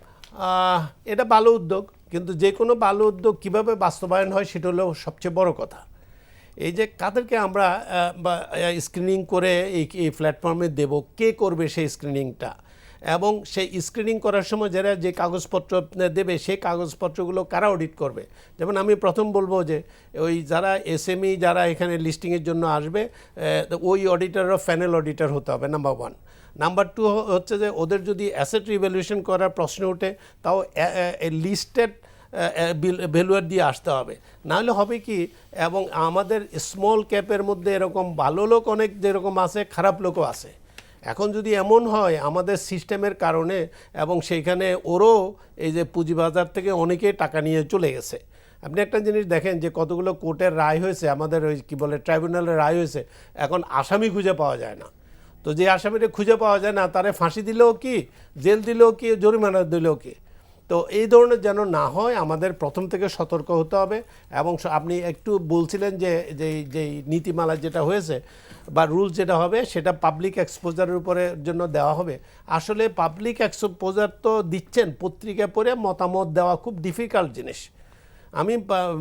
এটা ভালো উদ্যোগ, কিন্তু যে কোনো ভালো উদ্যোগ কিভাবে বাস্তবায়ন হয় সেটা হলো সবচেয়ে বড় কথা। এই যে কাদেরকে আমরা স্ক্রিনিং করে এই প্ল্যাটফর্মে দেব, কে করবে সেই স্ক্রিনিংটা, এবং সেই স্ক্রিনিং করার সময় যারা যে কাগজপত্র দেবে সেই কাগজপত্রগুলো কারা অডিট করবে। যেমন আমি প্রথম বলবো যে ওই যারা এসএমই যারা এখানে লিস্টিংয়ের জন্য আসবে, ওই অডিটরও প্যানেল অডিটর হতে হবে, নাম্বার 1। নাম্বার 2 হচ্ছে যে ওদের যদি অ্যাসেট রিভ্যালুয়েশন করার প্রশ্ন ওঠে তাও লিস্টেড ভ্যালুয়ার দিয়ে আসতে হবে, নাহলে হবে কি, এবং আমাদের স্মল ক্যাপের মধ্যে এরকম ভালো লোক অনেক যেরকম আছে, খারাপ লোকও আছে। এখন যদি এমন হয় আমাদের সিস্টেমের কারণে, এবং সেইখানে ওরও এই যে পুঁজিবাজার থেকে অনেকে টাকা নিয়ে চলে গেছে। আপনি একটা জিনিস দেখেন যে কতগুলো কোর্টের রায় হয়েছে, আমাদের ওই কী বলে ট্রাইব্যুনালের রায় হয়েছে, এখন আসামি খুঁজে পাওয়া যায় না। তো যে আসামিটা খুঁজে পাওয়া যায় না তারে ফাঁসি দিলেও কি, জেল দিলেও কি, জরিমানা দিলেও কি। তো এই ধরনের যেন না হয় আমাদের প্রথম থেকে সতর্ক হতে হবে। এবং আপনি একটু বলছিলেন যে যেই নীতিমালা যেটা হয়েছে বা রুলস যেটা হবে সেটা পাবলিক এক্সপোজারের উপরে জন্য দেওয়া হবে। আসলে পাবলিক এক্সপোজার তো দিচ্ছেন, পত্রিকা পড়ে মতামত দেওয়া খুব ডিফিকাল্ট জিনিস। আমি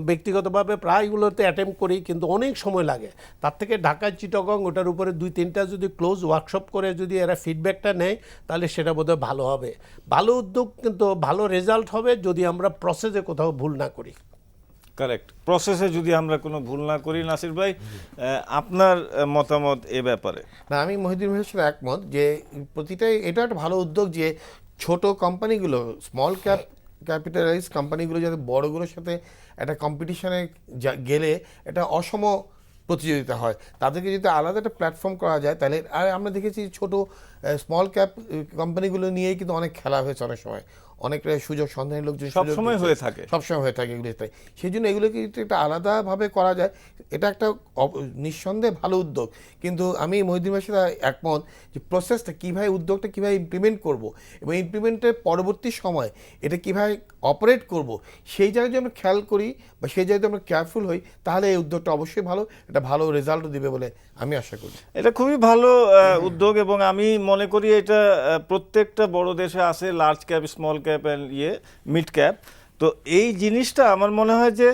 ব্যক্তিগতভাবে প্রায়গুলোতে অ্যাটেম্প করি, কিন্তু অনেক সময় লাগে। তার থেকে ঢাকায় চিটাগং ওটার উপরে 2-3টা যদি ক্লোজ ওয়ার্কশপ করে যদি এরা ফিডব্যাকটা নেয় তাহলে সেটা বোধহয় ভালো হবে। ভালো উদ্যোগ, কিন্তু ভালো রেজাল্ট হবে যদি আমরা প্রসেসে কোথাও ভুল না করি। কারেক্ট, প্রসেসে যদি আমরা কোনো ভুল না করি। নাসির ভাই, আপনার মতামত এ ব্যাপারে? না, আমি মহিউদ্দিন ভাইয়ের সাথে একমত যে প্রতিটাই এটা একটা ভালো উদ্যোগ যে ছোট কোম্পানিগুলো, স্মল ক্যাপিটালাইজ কোম্পানিগুলো যাতে বড়গুলোর সাথে একটা কম্পিটিশনে গেলে এটা অসম প্রতিযোগিতা হয়, তাদেরকে যদি আলাদা একটা প্ল্যাটফর্ম করা যায় তাহলে। আর আমরা দেখেছি ছোট স্মল ক্যাপ কোম্পানিগুলো নিয়েই কিন্তু অনেক খেলা হয়েছে, অনেক সময় অনেকটা সুযোগ সন্ধানী লোকজন সবসময় হয়ে থাকে, এগুলোতে। সেই জন্য এগুলোকে একটা আলাদাভাবে করা যায়, এটা একটা নিঃসন্দেহে ভালো উদ্যোগ। কিন্তু আমি মহিউদ্দিন ভাইয়ের সাথে একমত যে প্রসেসটা কীভাবে, উদ্যোগটা কীভাবে ইমপ্লিমেন্ট করব এবং ইমপ্লিমেন্টের পরবর্তী সময় এটা কীভাবে অপারেট করব সেই জায়গায় যদি আমরা খেয়াল করি বা সেই জায়গায় আমরা কেয়ারফুল হই তাহলে এই উদ্যোগটা অবশ্যই ভালো, এটা ভালো রেজাল্টও দিবে বলে আমি আশা করি। এটা খুবই ভালো উদ্যোগ, এবং আমি মনে করি এটা প্রত্যেকটা বড় দেশে আছে, large cap, small cap and mid cap. তো এই জিনিসটা আমার মনে হয় যে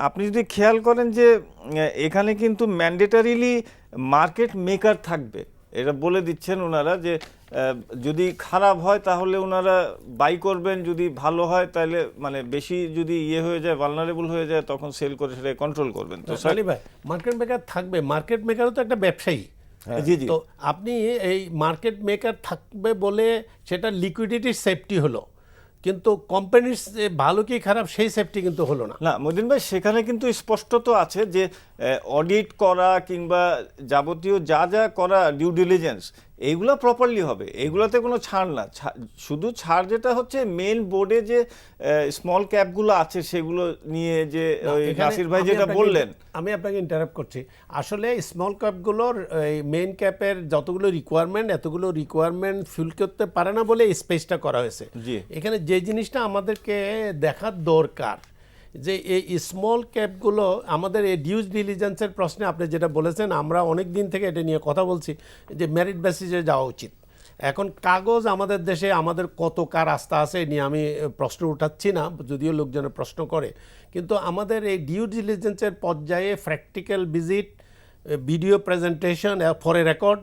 আপনি যদি খেয়াল করেন যে এখানে কিন্তু ম্যান্ডেটারিলি মার্কেট মেকার থাকবে, এটা বলে দিচ্ছেন ওনারা যে যদি খারাপ হয় তাহলে ওনারা বাই করবেন, যদি ভালো হয় তাহলে মানে বেশি যদি হয়ে যায়, ভালনারেবল হয়ে যায়, তখন সেল করে সেটা কন্ট্রোল করবেন। তো সালি ভাই, মার্কেট মেকার থাকবে, মার্কেট মেকারও তো একটা ব্যবসায়ী। জি জি, তো আপনি এই মার্কেট মেকার থাকবে বলে সেটা লিকুইডিটির সেফটি হলো, কিন্তু কোম্পানির ভালো কি খারাপ সেই সেফটি কিন্তু হলো না। না মদিন ভাই, সেখানে কিন্তু স্পষ্ট তো আছে যে অডিট করা কিংবা যাবতীয় যা যা করা, ডিউ ডিলিজেন্স, এইগুলো প্রপারলি হবে, এইগুলোতে কোনো ছাড় না। শুধু ছাড় যেটা হচ্ছে মেন বোর্ডে যে স্মল ক্যাপগুলো আছে সেগুলো নিয়ে যে ওই নাসির ভাই যেটা বললেন। আমি আপনাকে ইন্টারাপ্ট করছি। আসলে স্মল ক্যাপগুলোর এই মেইন ক্যাপের যতগুলো রিকোয়ারমেন্ট, এতগুলো রিকোয়ারমেন্ট ফিল করতে পারে না বলে স্পেসটা করা হয়েছে। এখানে যে জিনিসটা আমাদেরকে দেখার দরকার যে এই স্মল ক্যাপগুলো আমাদের এই ডিউ ডিলিজেন্সের প্রশ্নে আপনি যেটা বলেছেন, আমরা অনেক দিন থেকে এটা নিয়ে কথা বলছি যে মেরিট বেসিসে যাওয়া উচিত। এখন কাগজ আমাদের দেশে আমাদের কত কার রাস্তা আছে নিয়ে আমি প্রশ্ন উঠাচ্ছি না, যদিও লোকজনের প্রশ্ন করে, কিন্তু আমাদের এই ডিউ ডিলিজেন্সের পর্যায়ে practical visit, video presentation for a record,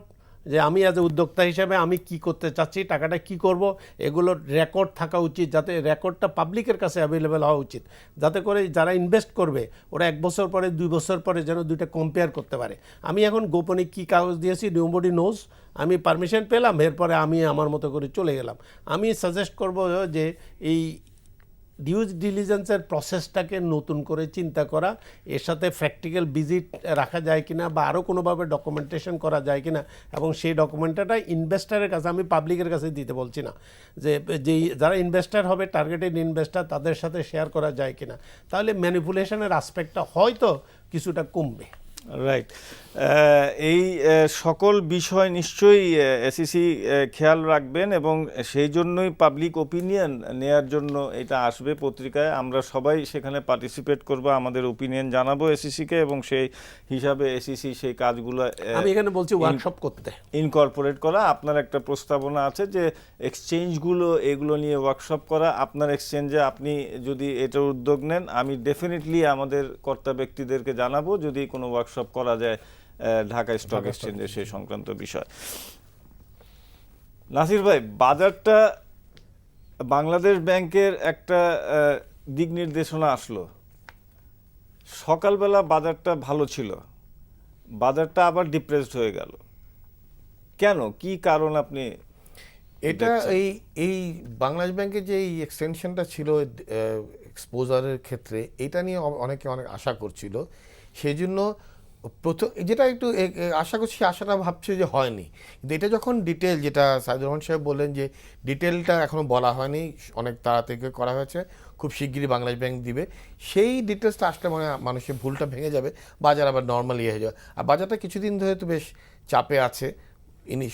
যে আমি অ্যাজ এ উদ্যোক্তা হিসাবে আমি কি করতে চাচ্ছি, টাকাটা কি করব, এগুলোর রেকর্ড থাকা উচিত, যাতে রেকর্ডটা পাবলিকের কাছে অ্যাভেলেবেল হওয়া উচিত, যাতে করে যারা ইনভেস্ট করবে ওরা 1 বছর পরে 2 বছর পরে যেন দুইটা কম্পেয়ার করতে পারে। আমি এখন গোপনে কি কাগজ দিয়েছি নোবডি নোজ, আমি পারমিশন পেলাম, এরপরে আমি আমার মতো করে চলে গেলাম। আমি সাজেস্ট করব যে এই ডিউ ডিলিজেন্সের প্রসেসটাকে নতুন করে চিন্তা করা, এর সাথে প্র্যাকটিক্যাল ভিজিট রাখা যায় কিনা বা আরও কোনোভাবে ডকুমেন্টেশন করা যায় কিনা, এবং সেই ডকুমেন্টটা ইনভেস্টারের কাছে, আমি পাবলিকের কাছে দিতে বলছি না, যে যেই যারা ইনভেস্টার হবে টার্গেটেড ইনভেস্টার তাদের সাথে শেয়ার করা যায় কিনা, তাহলে ম্যানিপুলেশনের আসপেক্টটা হয়তো কিছুটা কমবে। রাইট, এই সকল বিষয় নিশ্চয়ই এসইসি খেয়াল রাখবেন এবং সেই জন্যই পাবলিক ওপিনিয়ন নেয়ার জন্য এটা আসবে পত্রিকায়। আমরা সবাই সেখানে পার্টিসিপেট করব, আমাদের ওপিনিয়ন জানাবো এসইসিকে এবং সেই হিসাবে এসইসি সেই কাজগুলো আমি এখানে বলছি ওয়ার্কশপ করতে ইনকর্পোরেট করা। আপনার একটা প্রস্তাবনা আছে যে এক্সচেঞ্জগুলো এগুলো নিয়ে ওয়ার্কশপ করা। আপনার এক্সচেঞ্জে আপনি যদি এটার উদ্যোগ নেন, আমি ডেফিনেটলি আমাদের কর্তা ব্যক্তিদেরকে জানাবো যদি কোনো ওয়ার্কশপ করা যায় ঢাকা স্টক এক্সচেঞ্জে সেই সংক্রান্ত বিষয়। নাসির ভাই, বাজারটা বাংলাদেশ ব্যাংকের একটা দিক নির্দেশনা আসলো, সকালবেলা বাজারটা ভালো ছিল, বাজারটা আবার ডিপ্রেসড হয়ে গেল, কেন, কি কারণ আপনি এটা এই বাংলাদেশ ব্যাংকের যে এই এক্সটেনশনটা ছিল এক্সপোজারের ক্ষেত্রে, এটা নিয়ে অনেকে অনেক আশা করছিল। সেই জন্য প্রথম যেটা একটু আশা করছি, আশাটা ভাবছে যে হয়নি, কিন্তু এটা যখন ডিটেল, যেটা সাইদুর রহমান সাহেব বললেন যে ডিটেলটা এখনও বলা হয়নি, অনেক তাড়াতাড়ি করা হয়েছে, খুব শিগগিরই বাংলাদেশ ব্যাংক দিবে, সেই ডিটেলসটা আসলে মানে মানুষের ভুলটা ভেঙে যাবে, বাজার আবার নর্মালি হয়ে যাবে। আর বাজারটা কিছুদিন ধরে তো বেশ চাপে আছে,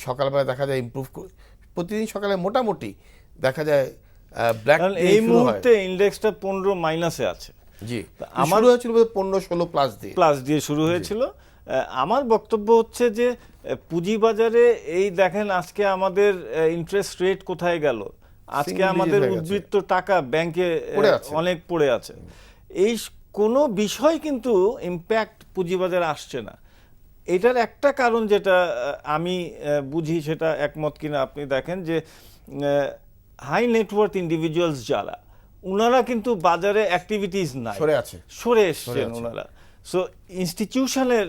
সকালবেলা দেখা যায় ইমপ্রুভ, প্রতিদিন সকালে মোটামুটি দেখা যায় ব্ল্যাক। এই মুহূর্তে ইন্ডেক্সটা 15 মাইনাসে আছে। জি, আমার হয়েছিল 15-16 প্লাস দিয়ে শুরু হয়েছিল। আমার বক্তব্য হচ্ছে যে পুঁজিবাজারে এই দেখেন আজকে আমাদের ইন্টারেস্ট রেট কোথায় গেল, আজকে আমাদের উদ্বৃত্ত টাকা ব্যাংকে অনেক পড়ে আছে। এই কোনো বিষয় কিন্তু ইম্প্যাক্ট পুঁজিবাজারে আসছে না। এটার একটা কারণ যেটা আমি বুঝি, সেটা একমত কিনা আপনি দেখেন, যে হাই নেটওয়ার্থ ইন্ডিভিজুয়ালস যারা, ওনারা কিন্তু বাজারে অ্যাক্টিভিটিস নাই, সরে এসছেন ওনারা। সো ইনস্টিটিউশনের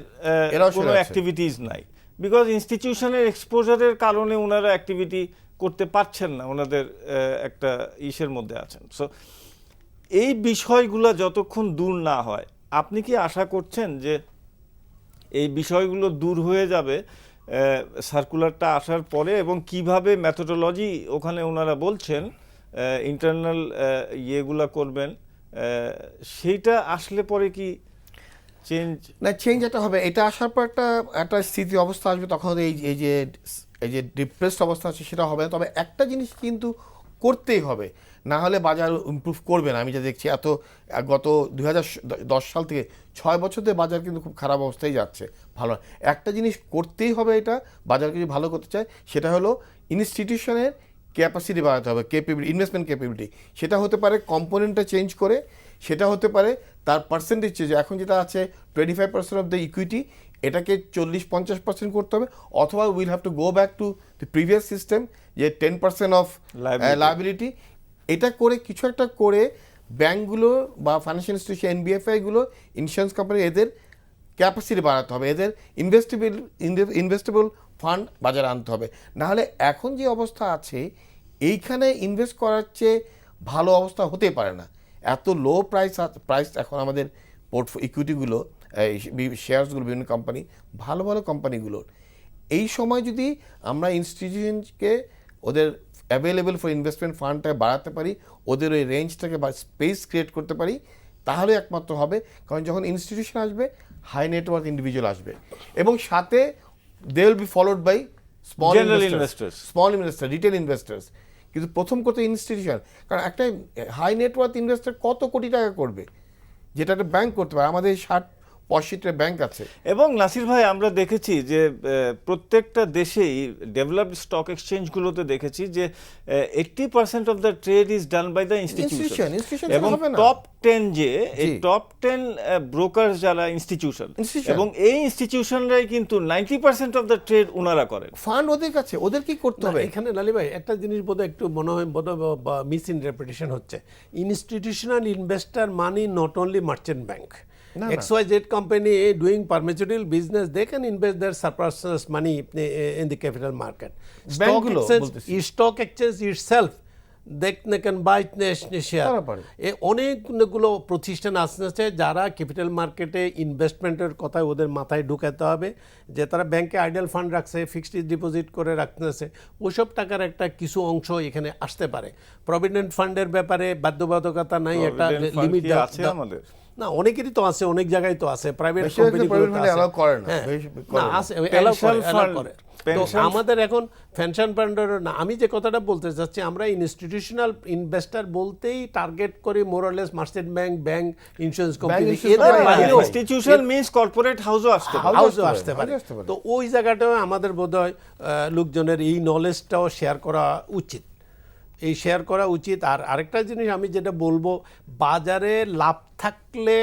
কোনো অ্যাক্টিভিটিস নাই, বিকজ ইনস্টিটিউশনের এক্সপোজারের কারণে ওনারা অ্যাক্টিভিটি করতে পারছেন না, ওনাদের একটা ইসের মধ্যে আছেন। সো এই বিষয়গুলো যতক্ষণ দূর না হয়, আপনি কি আশা করছেন যে এই বিষয়গুলো দূর হয়ে যাবে সার্কুলারটা আসার পরে, এবং কিভাবে মেথোডোলজি ওখানে ওনারা বলছেন ইন্টারনাল ইয়েগুলা করবেন, সেইটা আসলে পরে কি চেঞ্জ একটা হবে? এটা আসার পর একটা স্থিতি অবস্থা আসবে, তখন এই যে ডিপ্রেসড অবস্থা আছে সেটা হবে। তবে একটা জিনিস কিন্তু করতেই হবে, না হলে বাজার ইমপ্রুভ করবে না। আমি যা দেখছি গত 2010 সাল থেকে 6 বছর ধরে বাজার কিন্তু খুব খারাপ অবস্থায় যাচ্ছে। ভালো একটা জিনিস করতেই হবে, এটা বাজারকে যদি ভালো করতে চায়, সেটা হলো ইনস্টিটিউশনের ক্যাপাসিটি বাড়াতে হবে, ইনভেস্টমেন্ট ক্যাপাবিলিটি। সেটা হতে পারে কম্পোনেন্টটা চেঞ্জ করে, সেটা হতে পারে তার পার্সেন্টেজ চেঞ্জ। এখন যেটা আছে 25% অফ দ্য ইকুইটি, এটাকে 40-50% করতে হবে, অথবা will have to go back to the previous system, যে 10% অফ লায়াবিলিটি। এটা করে কিছু একটা করে ব্যাঙ্কগুলো বা ফাইন্যান্সিয়াল ইনস্টিটিউশন, এনবিএফআইগুলো, ইন্স্যুরেন্স কোম্পানি, এদের ক্যাপাসিটি বাড়াতে হবে, এদের ইনভেস্টেবল ফান্ড বাজারে আনতে হবে। নাহলে এখন যে অবস্থা আছে, এইখানে ইনভেস্ট করার চেয়ে ভালো অবস্থা হতে পারে না। এত লো প্রাইস এখন আমাদের ইকুইটিগুলো, শেয়ারসগুলো, বিভিন্ন কোম্পানি, ভালো ভালো কোম্পানিগুলোর। এই সময় যদি আমরা ইনস্টিটিউশনকে ওদের অ্যাভেলেবল ফর ইনভেস্টমেন্ট ফান্ডটা বাড়াতে পারি, ওদের ওই রেঞ্জটাকে বা স্পেস ক্রিয়েট করতে পারি, তাহলে একমাত্র হবে। কারণ যখন ইনস্টিটিউশন আসবে, হাই নেটওয়ার্থ ইন্ডিভিজুয়াল আসবে, এবং সাথে they will be followed by small investor, retail investors. কিন্তু প্রথম করতে ইনস্টিটিউশন, কারণ একটা হাই নেটওয়ার্থ ইনভেস্টার কত কোটি টাকা করবে, যেটা একটা ব্যাংক করতে পারে। আমাদের 60-65টা ব্যাংক আছে। এবং নাসির ভাই, আমরা দেখেছি যে প্রত্যেকটা দেশেই ডেভেলপড স্টক এক্সচেঞ্জগুলোতে দেখেছি যে 80% of the trade is done by the institution, এবং টপ 10 যে এই টপ 10 ব্রোকার যারা ইনস্টিটিউশন, এবং এই ইনস্টিটিউশনরাই কিন্তু 90% অফ দ্য ট্রেড ওনারা করেন। ফান্ড ওদের কাছে, ওদের কি করতে হবে? এখানে লালি ভাই একটা জিনিস বোধহয় একটু মনে হয় মিস ইন্টারপ্রিটেশন হচ্ছে। Institutional investor money not only merchant bank. XYZ company doing pharmaceutical business, they can invest their surplus money in the capital market. Stock exchange itself they can buy share. তারা পারে। অনেকগুলো প্রতিষ্ঠান আসছে যারা capital মার্কেটে ইনভেস্টমেন্টের কথা ওদের মাথায় ঢুকাতে হবে, যে তারা ব্যাংকে আইডাল ফান্ড রাখছে, ফিক্সড ডিপোজিট করে রাখতেছে, ওইসব টাকার একটা কিছু অংশ এখানে আসতে পারে। প্রভিডেন্ট ফান্ডের ব্যাপারে বাধ্যবাধকতা নাই, একটা Provident fund লিমিট কি আছে আমাদের? না, অনেকেরই তো আছে, অনেক জায়গায় তো আছে, প্রাইভেট বেশিরভাগ কোম্পানিগুলোতে private fund allow করে না, বেশি করে না না। আছে, allow Pension fund, করে। তো pension আমাদের এখন পেনশন ফান্ডের না, আমি যে কথাটা বলতে চাচ্ছি, আমরা ইনস্টিটিউশনাল ইনভেস্টর বলতেই টার্গেট করি মোরলেস merchant bank, bank, insurance company, insurance এদের company, বাইরে হ্যাঁ, ইনস্টিটিউশন মিন্স কর্পোরেট হাউসও আসতে পারে। হাউসও আসতে পারে। আসতে পারে। তো ওই জায়গাটাও আমাদের বোধহয় লোকজনের এই নলেজটাও শেয়ার করা উচিত, এই শেয়ার করা উচিত। আর আরেকটা জিনিস আমি যেটা বলবো, বাজারে লাভ থাকলে,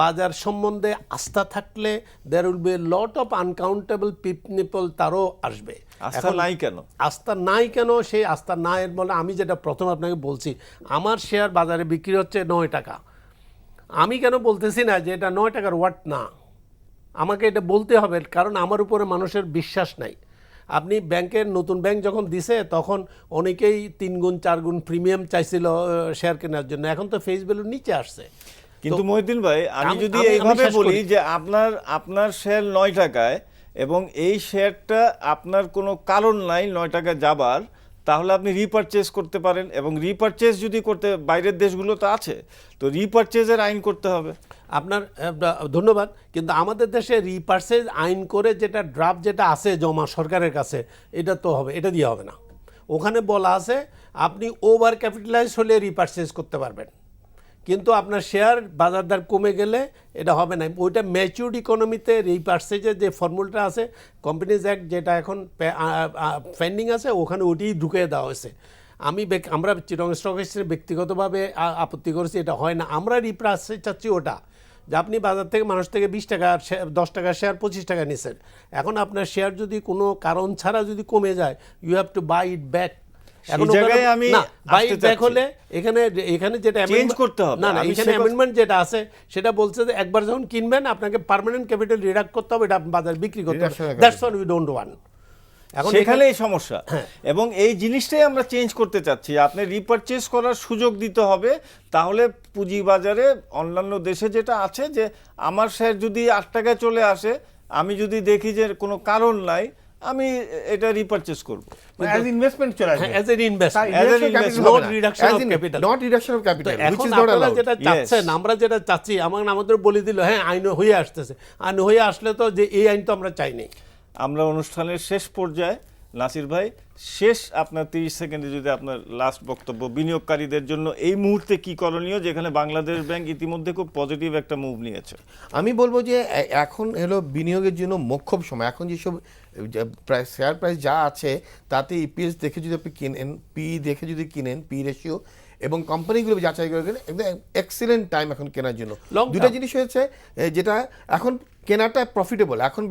বাজার সম্বন্ধে আস্থা থাকলে, there will be lot of uncountable people, তারও আসবে। আস্থা নাই কেন? আস্থা নাই কেন? সেই আস্থা নাই বলে আমি যেটা প্রথম আপনাকে বলছি, আমার শেয়ার বাজারে বিক্রি হচ্ছে 9 টাকা। আমি কেন বলতেছি না যে এটা 9 টাকার ওয়াট না, আমাকে এটা বলতে হবে, কারণ আমার উপরে মানুষের বিশ্বাস নাই। আপনি ব্যাংকের, নতুন ব্যাংক যখন দিছে তখন অনেকেই 3 গুণ 4 গুণ প্রিমিয়াম চাইছিল শেয়ার কেনার জন্য, এখন তো ফেস ভ্যালু নিচে আসছে। কিন্তু মহিউদ্দিন ভাই, আমি যদি আমি এইভাবে শেষ বলি করি। যে আপনার শেয়ার 9 টাকায় এবং এই শেয়ারটা আপনার কোনো কারণ নাই 9 টাকা যাবার, তাহলে আপনি রিপারচেজ করতে পারেন। এবং রিপারচেজ যদি করতে, বাইরের দেশগুলো তো আছে, তো রিপারচেজের আইন করতে হবে। আপনার ধন্যবাদ, কিন্তু আমাদের দেশে রিপারচেজ আইন করে যেটা ড্রাফট যেটা আছে জমা সরকারের কাছে, এটা তো হবে, এটা দিয়ে হবে না। ওখানে বলা আছে আপনি ওভার ক্যাপিটালাইজ হলে রিপারচেজ করতে পারবেন, কিন্তু আপনার শেয়ার বাজার দর কমে গেলে এটা হবে না। ওইটা ম্যাচিউরড ইকোনমিতে রিপারচেজের যে ফর্মুলাটা আছে, কোম্পানিজ অ্যাক্ট যেটা এখন পেন্ডিং আছে, ওখানে ওইটাই ঢুকিয়ে দেওয়া হয়েছে। আমরা চিটং স্টক এক্সচেঞ্জে ব্যক্তিগতভাবে আপত্তি করেছি, এটা হয় না। আমরা রিপারচেজ চাচ্ছি ওটা, যে আপনি বাজার থেকে মানুষ থেকে 20 টাকা 10 টাকার শেয়ার 25 টাকা নিছেন, এখন আপনার শেয়ার যদি কোনো কারণ ছাড়া যদি কমে যায়, you have to buy it back. সেই জায়গায় আমি বাই আসতে ব্যাক চাচ্ছি। হলে এখানে যেটা Change করতে হবে। না, আমি এখানে সে কথা- অ্যামেন্ডমেন্ট যেটা আছে সেটা বলছে যে একবার যখন কিনবেন আপনাকে পার্মানেন্ট ক্যাপিটাল রিডাক্ট করতে হবে, এটা বাজার বিক্রি করতে হবে। Reduction of that's what we don't want. এখন সেখানেই সমস্যা। এবং এই জিনিসটাই আমরা চেঞ্জ করতে চাচ্ছি। আপনি রিপারচেজ করার সুযোগ দিতে হবে, তাহলে পুঁজিবাজারে অন্যান্য দেশে যেটা আছে, যে আমার শেয়ার যদি 8 টাকায় চলে আসে, আমি যদি দেখি যে কোনো কারণ নাই, আমি এটা রিপারচেজ করব। As investment চলে আসবে। as an investment, As an Reduction of investment, capital হবে not না। reduction As of in- capital. not reduction of তো capital, which এখন is not আপনারা allowed. যেটা চাচ্ছেন, আমরা যেটা চাচ্ছি, আমাদের বলে দিল হ্যাঁ আইন হয়ে আসতেছে, আইন হয়ে আসলে তো যে এই আইন তো আমরা চাইনি। আমরা অনুষ্ঠানের শেষ পর্যায়ে, নাসির ভাই, শেষ আপনার 30 সেকেন্ডে যদি আপনার লাস্ট বক্তব্য, বিনিয়োগকারীদের জন্য এই মুহূর্তে কি করণীয়, যেখানে বাংলাদেশ ব্যাংক ইতিমধ্যে খুব পজিটিভ একটা মুভ নিয়েছে। আমি বলবো যে এখন হলো বিনিয়োগের জন্য মোক্ষম সময়। এখন যেসব প্রাইস, শেয়ার প্রাইস যা আছে, তাতে ইপিএস দেখে যদি আপনি কিনেন, পি দেখে যদি কিনেন, পি রেশিও, এবং কোম্পানিগুলো যাচাই করে গেলে একদম এক্সিলেন্ট টাইম এখন কেনার জন্য। Long দুটা term. জিনিস হয়েছে, যেটা এখন কেনাটা প্রফিটেবল, এখন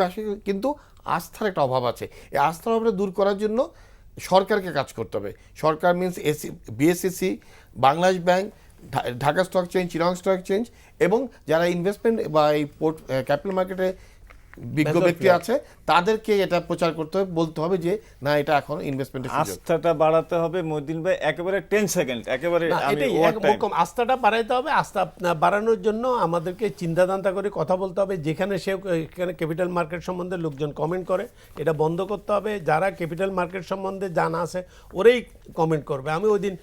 কিন্তু আস্থার একটা অভাব আছে। এই আস্থার অভাবটা দূর করার জন্য সরকারকে কাজ করতে হবে। সরকার means BSCC, Bangladesh bank, Dhaka stock exchange, Chittagong stock exchange, এবং যারা ইনভেস্টমেন্ট বা এই ক্যাপিটাল মার্কেটে বিজ্ঞ ব্যক্তি আছে, তাদেরকে এটা প্রচার করতে হবে, বলতে হবে যে না, এটা এখন ইনভেস্টমেন্টের সুযোগ। আস্থাটা বাড়াতে হবে। মহিউদ্দিন ভাই, একেবারে 10 সেকেন্ড, একেবারে না, আমি এটাই ওভার টাইম। একরকম আস্থাটা বাড়াইতে হবে। আস্থা বাড়ানোর জন্য আমাদেরকে চিন্তাধান্তা করে কথা বলতে হবে। যেখানে এখানে ক্যাপিটাল মার্কেট সম্বন্ধে লোকজন কমেন্ট করে, এটা বন্ধ করতে হবে। যারা ক্যাপিটাল মার্কেট সম্বন্ধে জানা আছে ওরাই কমেন্ট করবে। আমি ওই দিন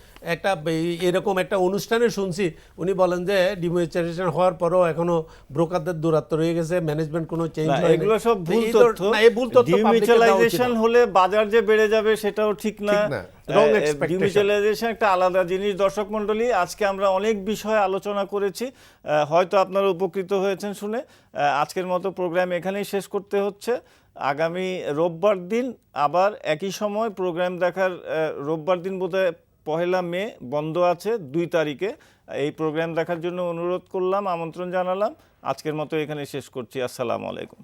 এরকম একটা অনুষ্ঠানে শুনছি, উনি বলেন যে ডিমোনেটাইজেশন হওয়ার পরও এখনো ব্রোকারদের দূরত্ব রয়ে গেছে, ম্যানেজমেন্ট কোনো চেঞ্জ না, হয়নি। এগুলো সব ভুল এই তথ্য। না, এই ভুল তথ্য public কে দেওয়া উচিত ডিমিউচুয়ালাইজেশন না। হলে বাজার যে বেড়ে যাবে সেটাও ঠিক না। ঠিক না। Wrong expectation. ডিমিউচুয়ালাইজেশন একটা আলাদা জিনিস। দর্শক মণ্ডলী, আজকে আমরা অনেক বিষয় আলোচনা করেছি, হয়তো আপনারা উপকৃত হয়েছেন শুনে। আজকের মতো প্রোগ্রাম এখানেই শেষ করতে হচ্ছে। আগামী রোববার দিন আবার একই সময় প্রোগ্রাম দেখার, রোববার দিন বোধহয় 1 মে বন্ধ আছে, 2 তারিখে এই প্রোগ্রাম দেখার জন্য অনুরোধ করলাম, আমন্ত্রণ জানালাম। আজকের মতো এখানে শেষ করছি। আসসালামু আলাইকুম।